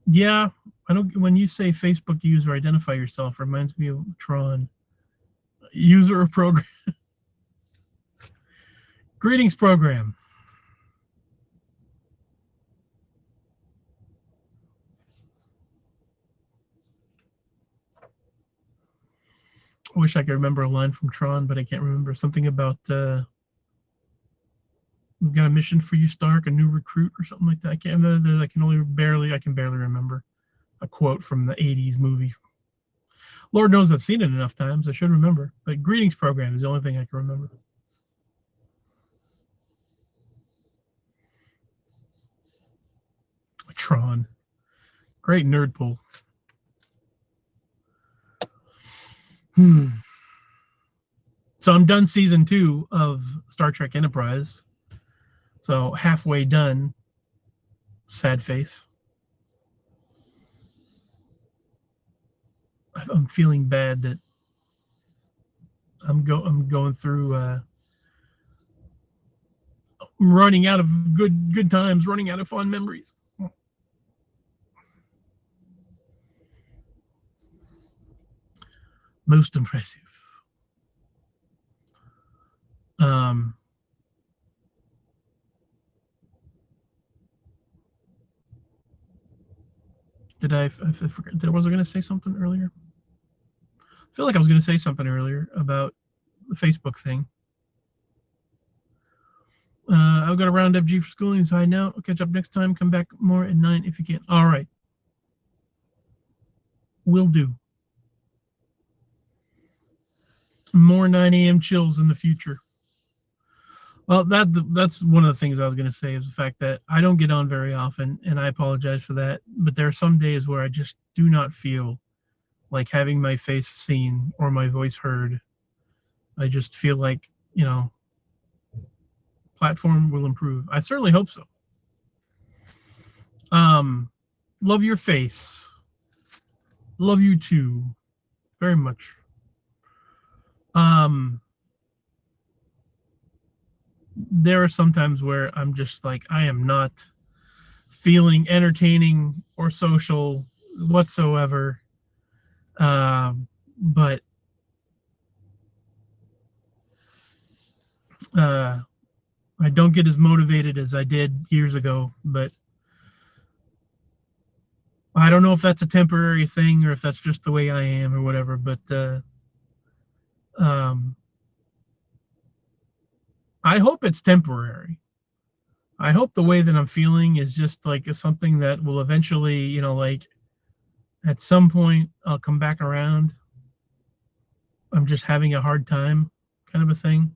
Yeah, I don't. When you say Facebook user identify yourself, reminds me of Tron. User of program. Greetings, program. I wish I could remember a line from Tron, but I can't remember. Something about we've got a mission for you, Stark, a new recruit or something like that. I can't remember. I can barely remember a quote from the 80s movie. Lord knows I've seen it enough times. I should remember. But greetings, program is the only thing I can remember. Tron. Great nerd pool. So I'm done season 2 of Star Trek Enterprise. So halfway done. Sad face. I'm feeling bad that I'm going through running out of good times, running out of fun memories. Most impressive. I forget? Was I going to say something earlier? I feel like I was going to say something earlier about the Facebook thing. I've got to round up G for schooling, so I know. I'll catch up next time. Come back more at 9 if you can. All right. Will do. More 9 a.m. chills in the future. Well, that's one of the things I was going to say is the fact that I don't get on very often, and I apologize for that. But there are some days where I just do not feel like having my face seen or my voice heard. I just feel like, platform will improve. I certainly hope so. Love your face. Love you too. Very much. There are some times where I'm just like, I am not feeling entertaining or social whatsoever. But I don't get as motivated as I did years ago, but I don't know if that's a temporary thing or if that's just the way I am or whatever, but um, I hope it's temporary. I hope the way that I'm feeling is just like something that will eventually, like at some point I'll come back around. I'm just having a hard time, kind of a thing.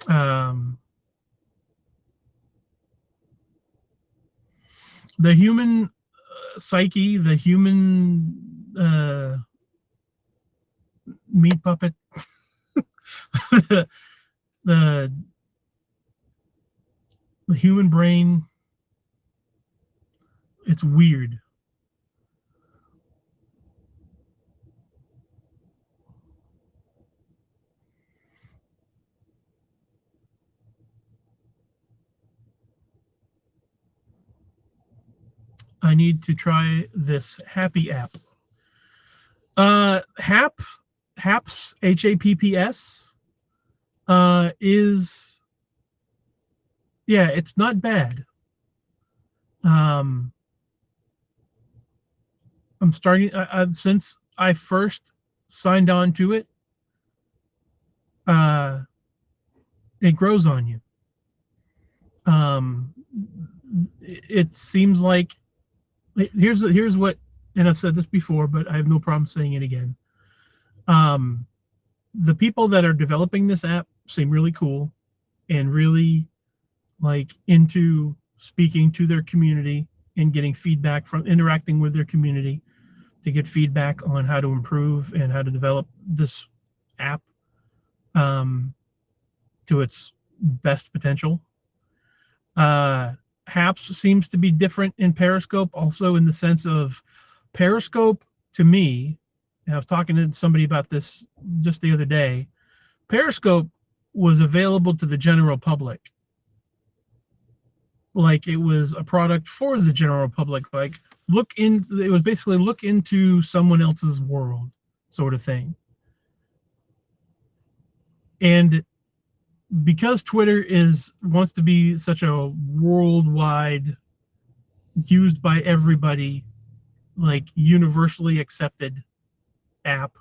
Um, the human psyche, the human meat puppet, the, the human brain, it's weird. I need to try this Happy app. Hap, Haps, HAPPS, is, yeah, it's not bad. Um, I'm starting, since I first signed on to it, uh, it grows on you. Um, it seems like, here's what, and I've said this before, but I have no problem saying it again. Um, the people that are developing this app seem really cool and really like into speaking to their community and getting feedback from interacting with their community to get feedback on how to improve and how to develop this app to its best potential. Haps seems to be different in Periscope, also in the sense of Periscope to me, and I was talking to somebody about this just the other day. Periscope was available to the general public, like it was a product for the general public. Like it was basically look into someone else's world, sort of thing. And because Twitter wants to be such a worldwide, used by everybody, like universally accepted app,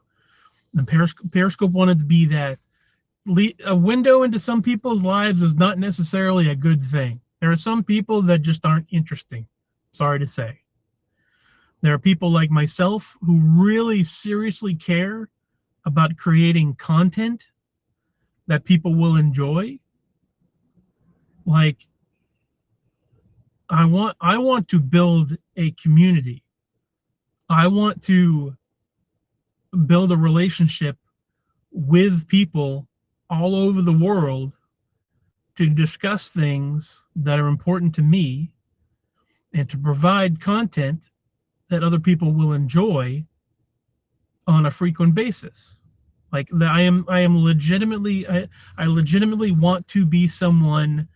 and Periscope wanted to be that. A window into some people's lives is not necessarily a good thing. There are some people that just aren't interesting. Sorry to say. There are people like myself who really seriously care about creating content that people will enjoy. Like I want to build a community. I want to build a relationship with people all over the world to discuss things that are important to me and to provide content that other people will enjoy on a frequent basis. Like I am legitimately, I legitimately want to be someone.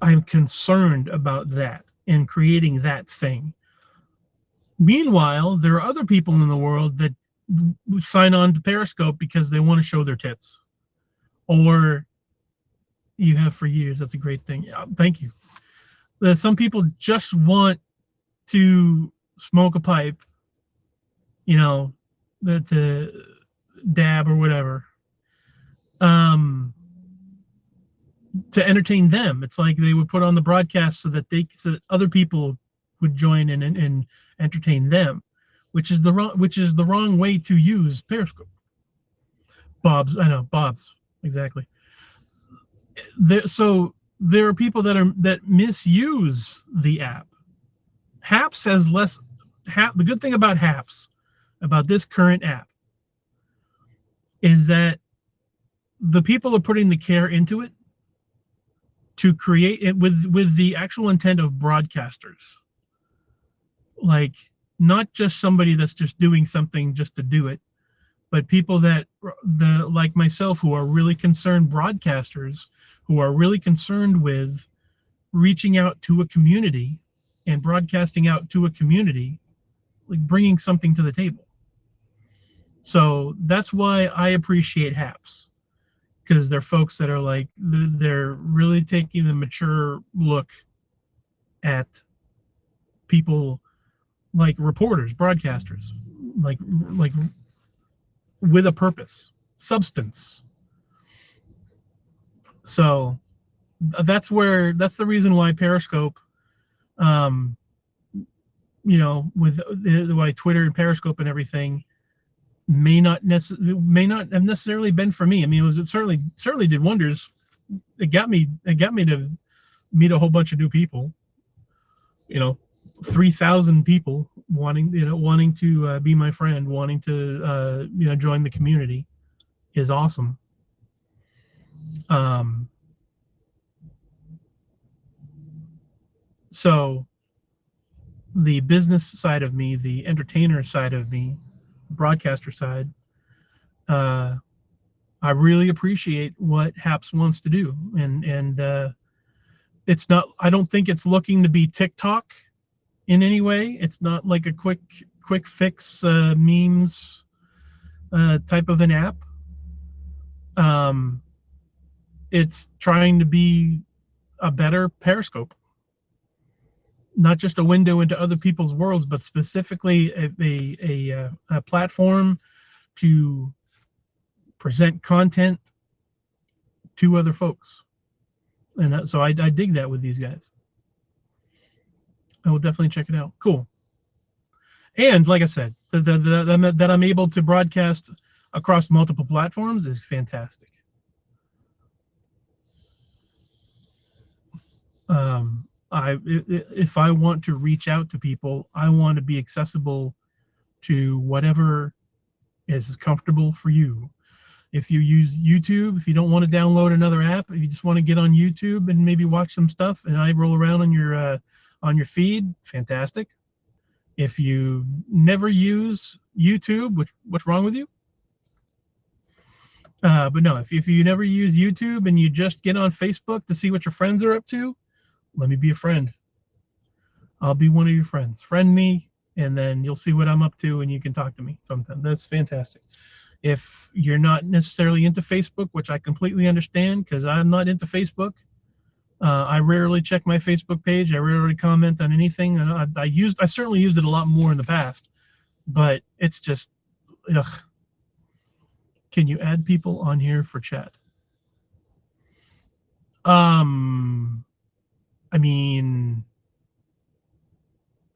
I'm concerned about that and creating that thing. Meanwhile, there are other people in the world that sign on to Periscope because they want to show their tits, or you have for years. That's a great thing. Yeah, thank you. Some people just want to smoke a pipe, you know, to dab or whatever, um, to entertain them. It's like they would put on the broadcast so that other people would join in and entertain them, which is the wrong way to use Periscope. I know Bob's exactly. So there are people that misuse the app. Haps has less. The good thing about Haps, about this current app, is that the people are putting the care into it to create it with the actual intent of broadcasters, like not just somebody that's just doing something just to do it, but people that like myself, who are really concerned broadcasters, who are really concerned with reaching out to a community and broadcasting out to a community, like bringing something to the table. So that's why I appreciate Haps, because they're folks that are like, they're really taking a mature look at people like reporters, broadcasters, like with a purpose, substance. So that's the reason why Periscope, with why Twitter and Periscope and everything may not have necessarily been for me. I mean, it certainly did wonders. It got me to meet a whole bunch of new people. 3,000 people wanting to be my friend, wanting to join the community is awesome. So the business side of me, the entertainer side of me, broadcaster side, I really appreciate what HAPS wants to do, and it's not. I don't think it's looking to be TikTok in any way. It's not like a quick fix memes type of an app. It's trying to be a better Periscope, not just a window into other people's worlds, but specifically a platform to present content to other folks. And so I dig that with these guys. I will definitely check it out. Cool. And like I said, that I'm able to broadcast across multiple platforms is fantastic. If I want to reach out to people, I want to be accessible to whatever is comfortable for you. If you use YouTube, if you don't want to download another app, if you just want to get on YouTube and maybe watch some stuff, and I roll around on your feed, fantastic. If you never use YouTube, what's wrong with you? But no, if you never use YouTube and you just get on Facebook to see what your friends are up to, let me be a friend. I'll be one of your friends. Friend me, and then you'll see what I'm up to, and you can talk to me sometime. That's fantastic. If you're not necessarily into Facebook, which I completely understand because I'm not into Facebook, I rarely check my Facebook page. I rarely comment on anything. I certainly used it a lot more in the past, but it's just, ugh. Can you add people on here for chat? I mean,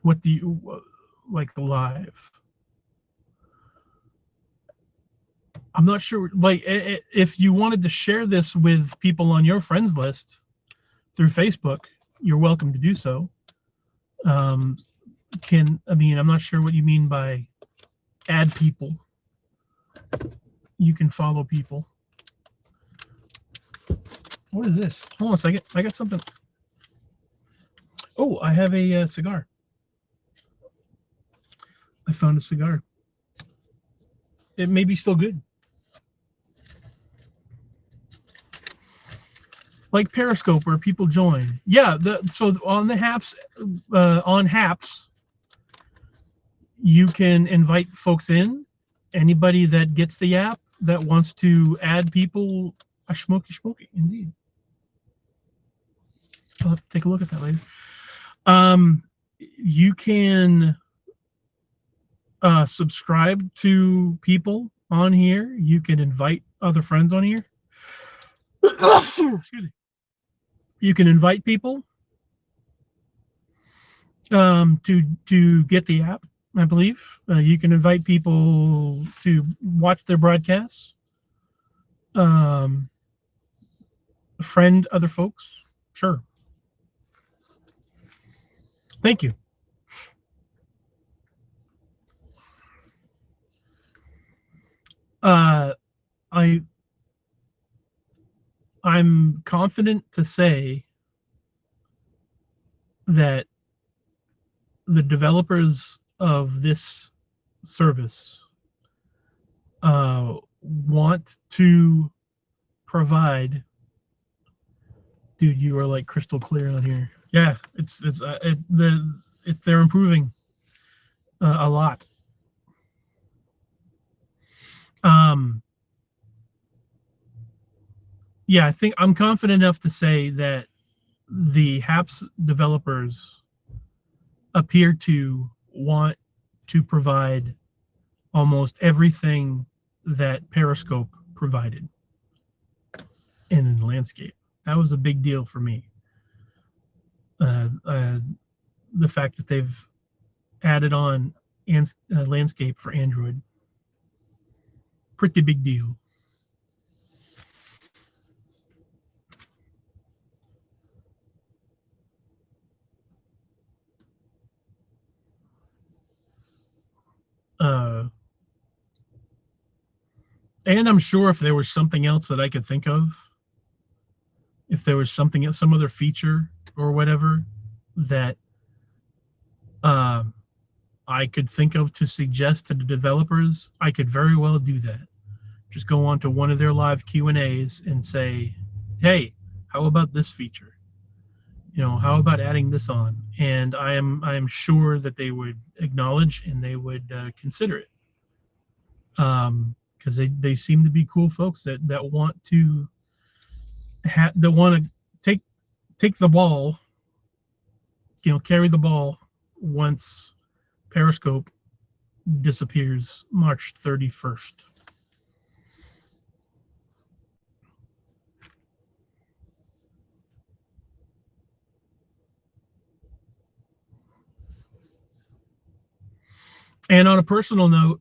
what do you like live? I'm not sure. Like, if you wanted to share this with people on your friends list through Facebook, you're welcome to do so. I'm not sure what you mean by add people. You can follow people. What is this? Hold on a second. I got something. Oh, I have a cigar. I found a cigar. It may be still good. Like Periscope, where people join. Yeah. So on the HAPS, you can invite folks in. Anybody that gets the app that wants to add people, a smoky, indeed. I'll have to take a look at that later. You can subscribe to people on here. You can invite other friends on here. Excuse me. You can invite people to get the app, I believe. You can invite people to watch their broadcasts. Friend other folks. Sure. Thank you. I'm confident to say that the developers of this service want to provide. Dude, you are like crystal clear on here. Yeah, they're improving a lot. Yeah, I think I'm confident enough to say that the HAPS developers appear to want to provide almost everything that Periscope provided in landscape. That was a big deal for me. The fact that they've added on landscape for Android, pretty big deal. And I'm sure if there was something else that I could think of, if there was something else, some other feature or whatever that I could think of to suggest to the developers, I could very well do that. Just go on to one of their live Q&As and say, hey, how about this feature? You know, how about adding this on? And I am sure that they would acknowledge and they would consider it. Because they seem to be cool folks that want to take the ball, you know, carry the ball once Periscope disappears March 31st. And on a personal note,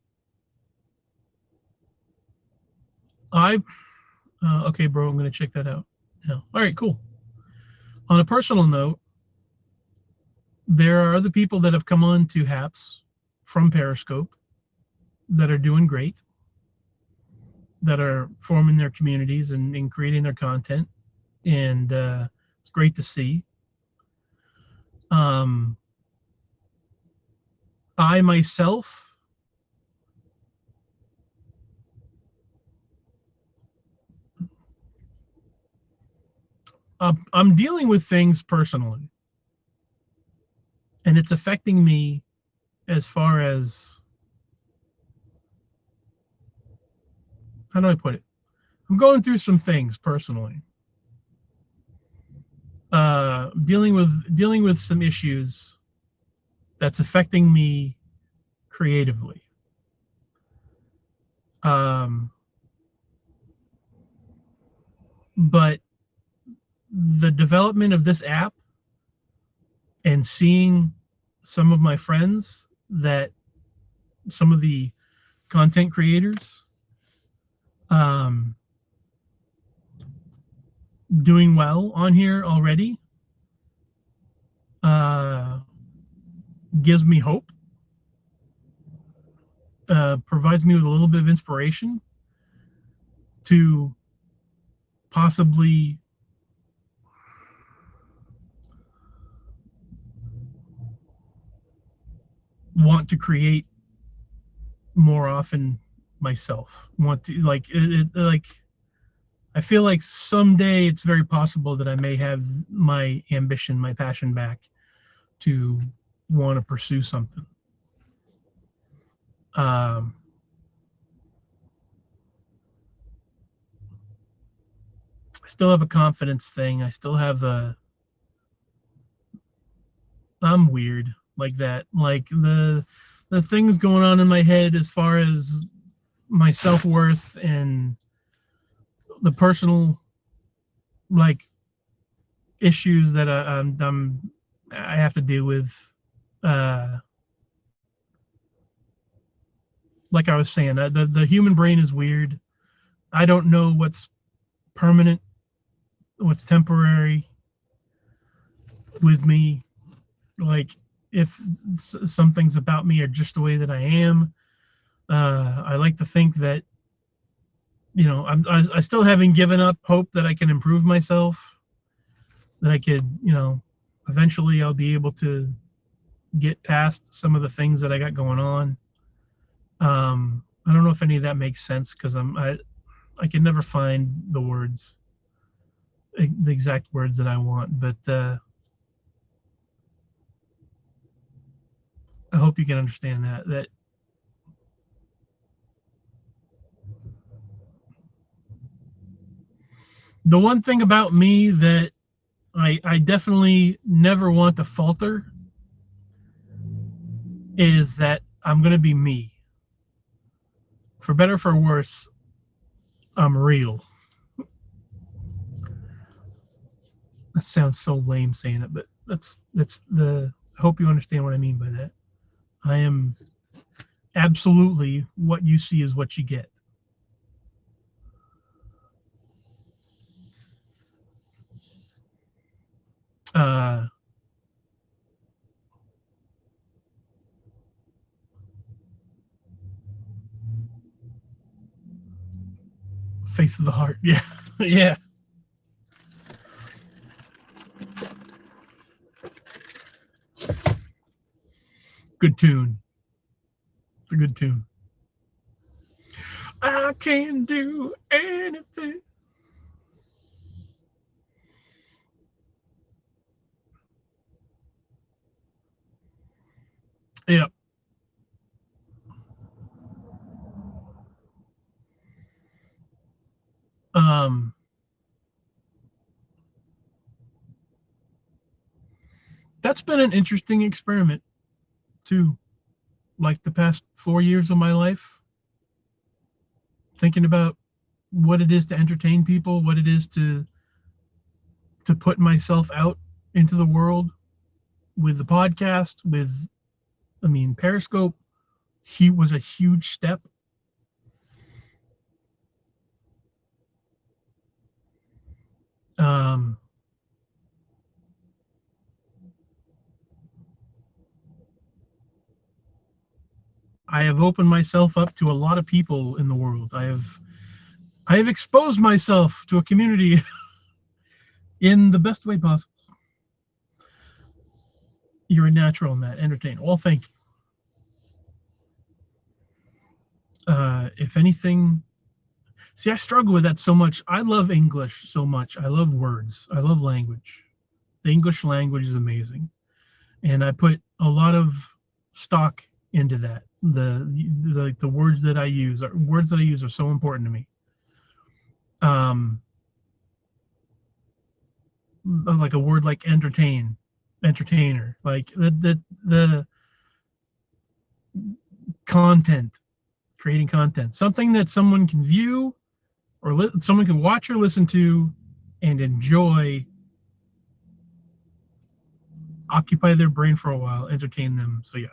okay, bro, I'm going to check that out now. All right, cool. On a personal note, there are other people that have come on to HAPS from Periscope that are doing great, that are forming their communities and creating their content. And it's great to see. I myself, I'm dealing with things personally, and it's affecting me as far as, how do I put it? I'm going through some things personally. Dealing with some issues that's affecting me creatively. But the development of this app and seeing some of my friends, that some of the content creators doing well on here already gives me hope, provides me with a little bit of inspiration to possibly want to create more often myself. Want to, like, like, I feel like someday it's very possible that I may have my ambition, my passion back to want to pursue something. I still have a confidence thing. I still have I'm weird like that. Like the things going on in my head as far as my self-worth and the personal, like, issues that I have to deal with. Like I was saying, the human brain is weird. I don't know what's permanent, what's temporary with me. Like, if some things about me are just the way that I am, I like to think that, you know, I still haven't given up hope that I can improve myself, that I could, you know, eventually I'll be able to get past some of the things that I got going on. I don't know if any of that makes sense, because I can never find the words, the exact words that I want, but I hope you can understand that the one thing about me that I definitely never want to falter is that I'm going to be me. For better or for worse, I'm real. That sounds so lame saying it, but that's the I hope you understand what I mean by that. I am absolutely what you see is what you get. Uh, Faith of the heart. Yeah. Yeah. Good tune. It's a good tune. I can do anything. Yep. Um, that's been an interesting experiment too. Like the past 4 years of my life, thinking about what it is to entertain people, what it is to put myself out into the world with the podcast, with Periscope. He was a huge step. Um, I have opened myself up to a lot of people in the world. I have exposed myself to a community in the best way possible. You're a natural, Matt. Entertain. Well, thank you. If anything, see, I struggle with that so much. I love English so much. I love words. I love language. The English language is amazing, and I put a lot of stock into that. The words that I use are so important to me. Um, like a word like entertainer, like the content, creating content, something that someone can view or someone can watch or listen to and enjoy, occupy their brain for a while, entertain them. So yeah,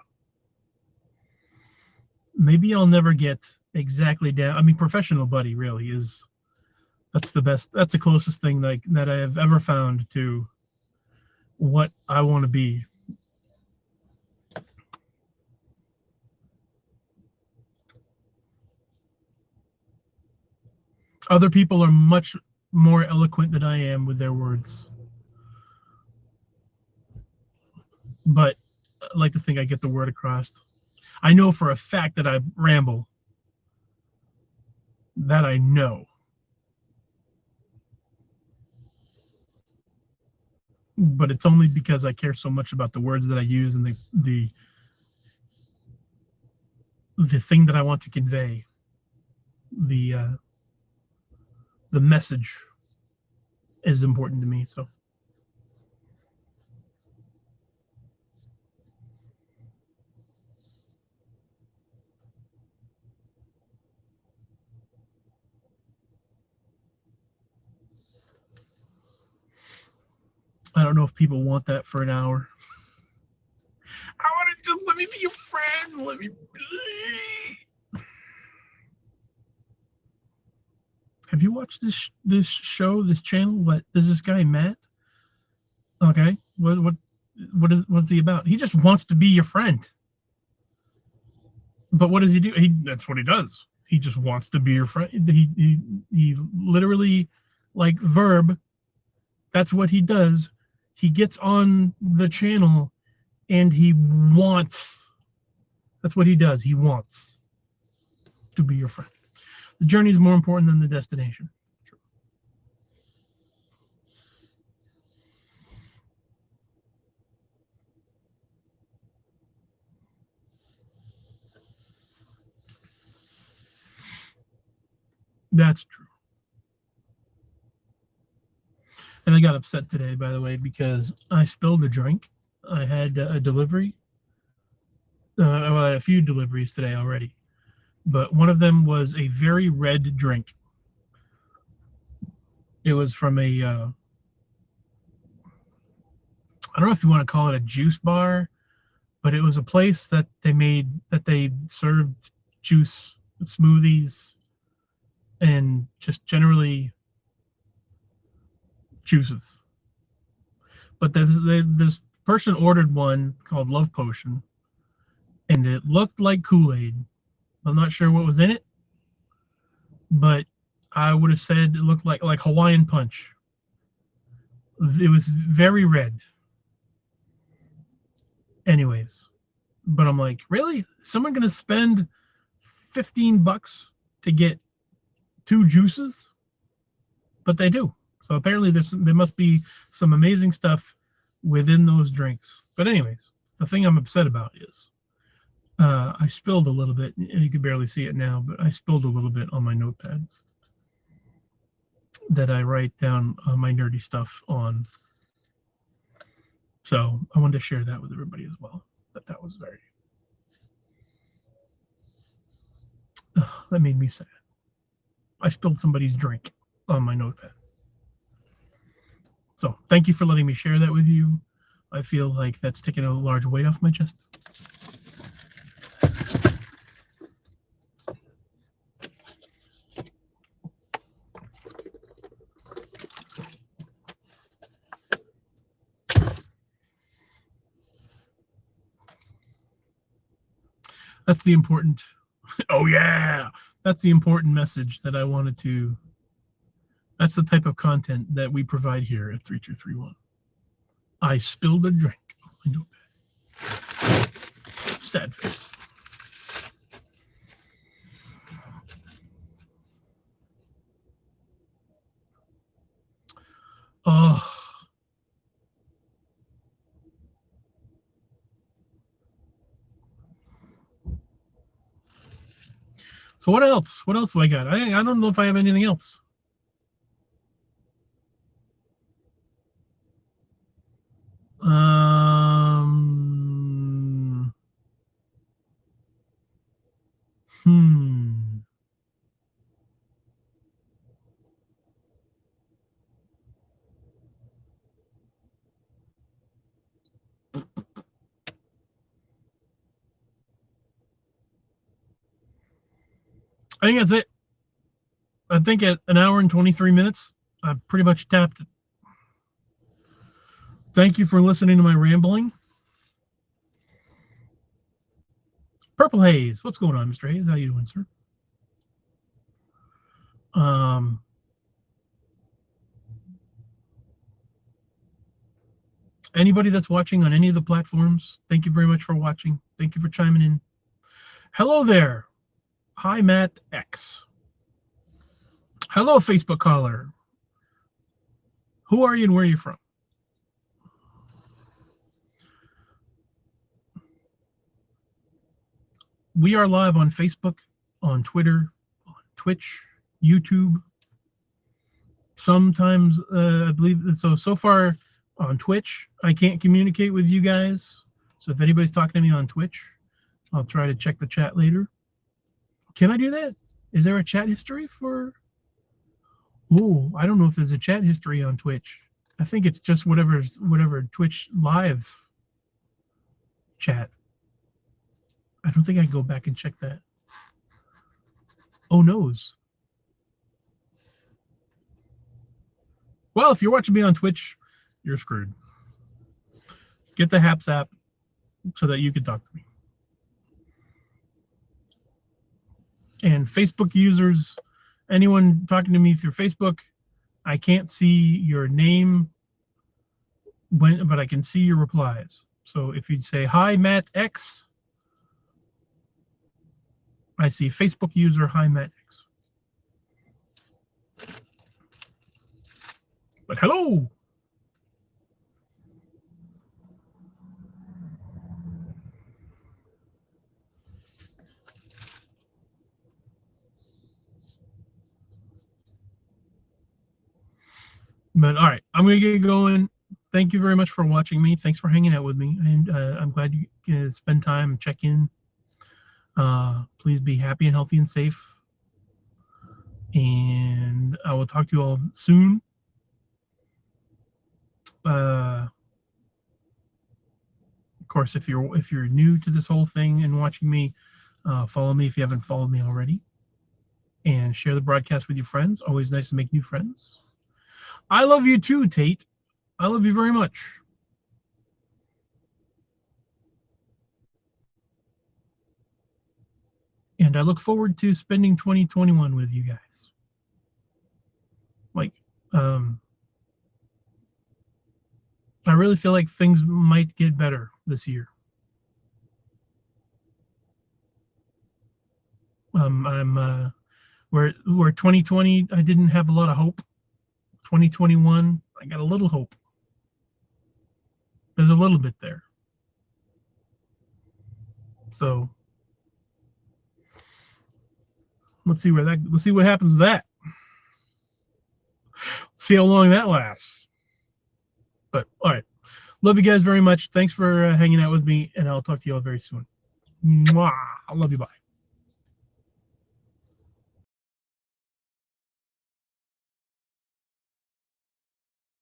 maybe I'll never get exactly down. Professional buddy really is, that's the best. That's the closest thing that I have ever found to what I want to be. Other people are much more eloquent than I am with their words, but I like to think I get the word across. I know for a fact that I ramble. That I know. But it's only because I care so much about the words that I use and the thing that I want to convey, the uh, the message is important to me. So I don't know if people want that for an hour. I want to just let me be your friend. Let me. Have you watched this show, this channel? What is this guy Matt? Okay, what's he about? He just wants to be your friend. But what does he do? That's what he does. He just wants to be your friend. He literally, like verb. That's what he does. He gets on the channel and he wants. That's what he does. He wants to be your friend. The journey is more important than the destination. That's true. And I got upset today, by the way, because I spilled a drink. I had a delivery, Well, I had a few deliveries today already, but one of them was a very red drink. It was from a I don't know if you want to call it a juice bar, but it was a place that they served juice, smoothies, and just generally juices. But this person ordered one called Love Potion, and it looked like Kool-Aid. I'm not sure what was in it, but I would have said it looked like Hawaiian Punch. It was very red. Anyways, but I'm like, really? Is someone gonna spend $15 to get 2 juices? But they do. So apparently there must be some amazing stuff within those drinks. But anyways, the thing I'm upset about is I spilled a little bit, and you can barely see it now, but I spilled a little bit on my notepad that I write down my nerdy stuff on. So I wanted to share that with everybody as well. That was very... that made me sad. I spilled somebody's drink on my notepad. So thank you for letting me share that with you. I feel like that's taken a large weight off my chest. That's the important... oh yeah! That's the important message that I wanted to... That's the type of content that we provide here at 3231. I spilled a drink on my notepad. Sad face. Oh. So what else? What else do I got? I don't know if I have anything else. I think that's it. I think at an hour and 23 minutes, I've pretty much tapped it. Thank you for listening to my rambling. Purple Haze, what's going on, Mr. Hayes? How you doing, sir? Anybody that's watching on any of the platforms, thank you very much for watching. Thank you for chiming in. Hello there. Hi, Matt X. Hello, Facebook caller. Who are you and where are you from? We are live on Facebook, on Twitter, on Twitch, YouTube. Sometimes, I believe, so far on Twitch, I can't communicate with you guys. So if anybody's talking to me on Twitch, I'll try to check the chat later. Can I do that? Is there a chat history for... Oh, I don't know if there's a chat history on Twitch. I think it's just whatever Twitch live chat. I don't think I can go back and check that. Oh, noes. Well, if you're watching me on Twitch, you're screwed. Get the Haps app so that you can talk to me. And Facebook users, anyone talking to me through Facebook, I can't see your name, but I can see your replies. So if you'd say, hi, Matt X, I see Facebook user, hi, Matt X. But hello. But all right, I'm going to get going. Thank you very much for watching me. Thanks for hanging out with me. And I'm glad you can spend time and check in. Please be happy and healthy and safe. And I will talk to you all soon. Of course, if you're new to this whole thing and watching me, follow me if you haven't followed me already, and share the broadcast with your friends. Always nice to make new friends. I love you too, Tate. I love you very much. And I look forward to spending 2021 with you guys. Like, I really feel like things might get better this year. Where 2020 I didn't have a lot of hope. 2021 I got a little hope. There's a little bit there. So let's see what happens with that. See how long that lasts. But all right. Love you guys very much. Thanks for hanging out with me, and I'll talk to you all very soon. Mwah! I love you. Bye.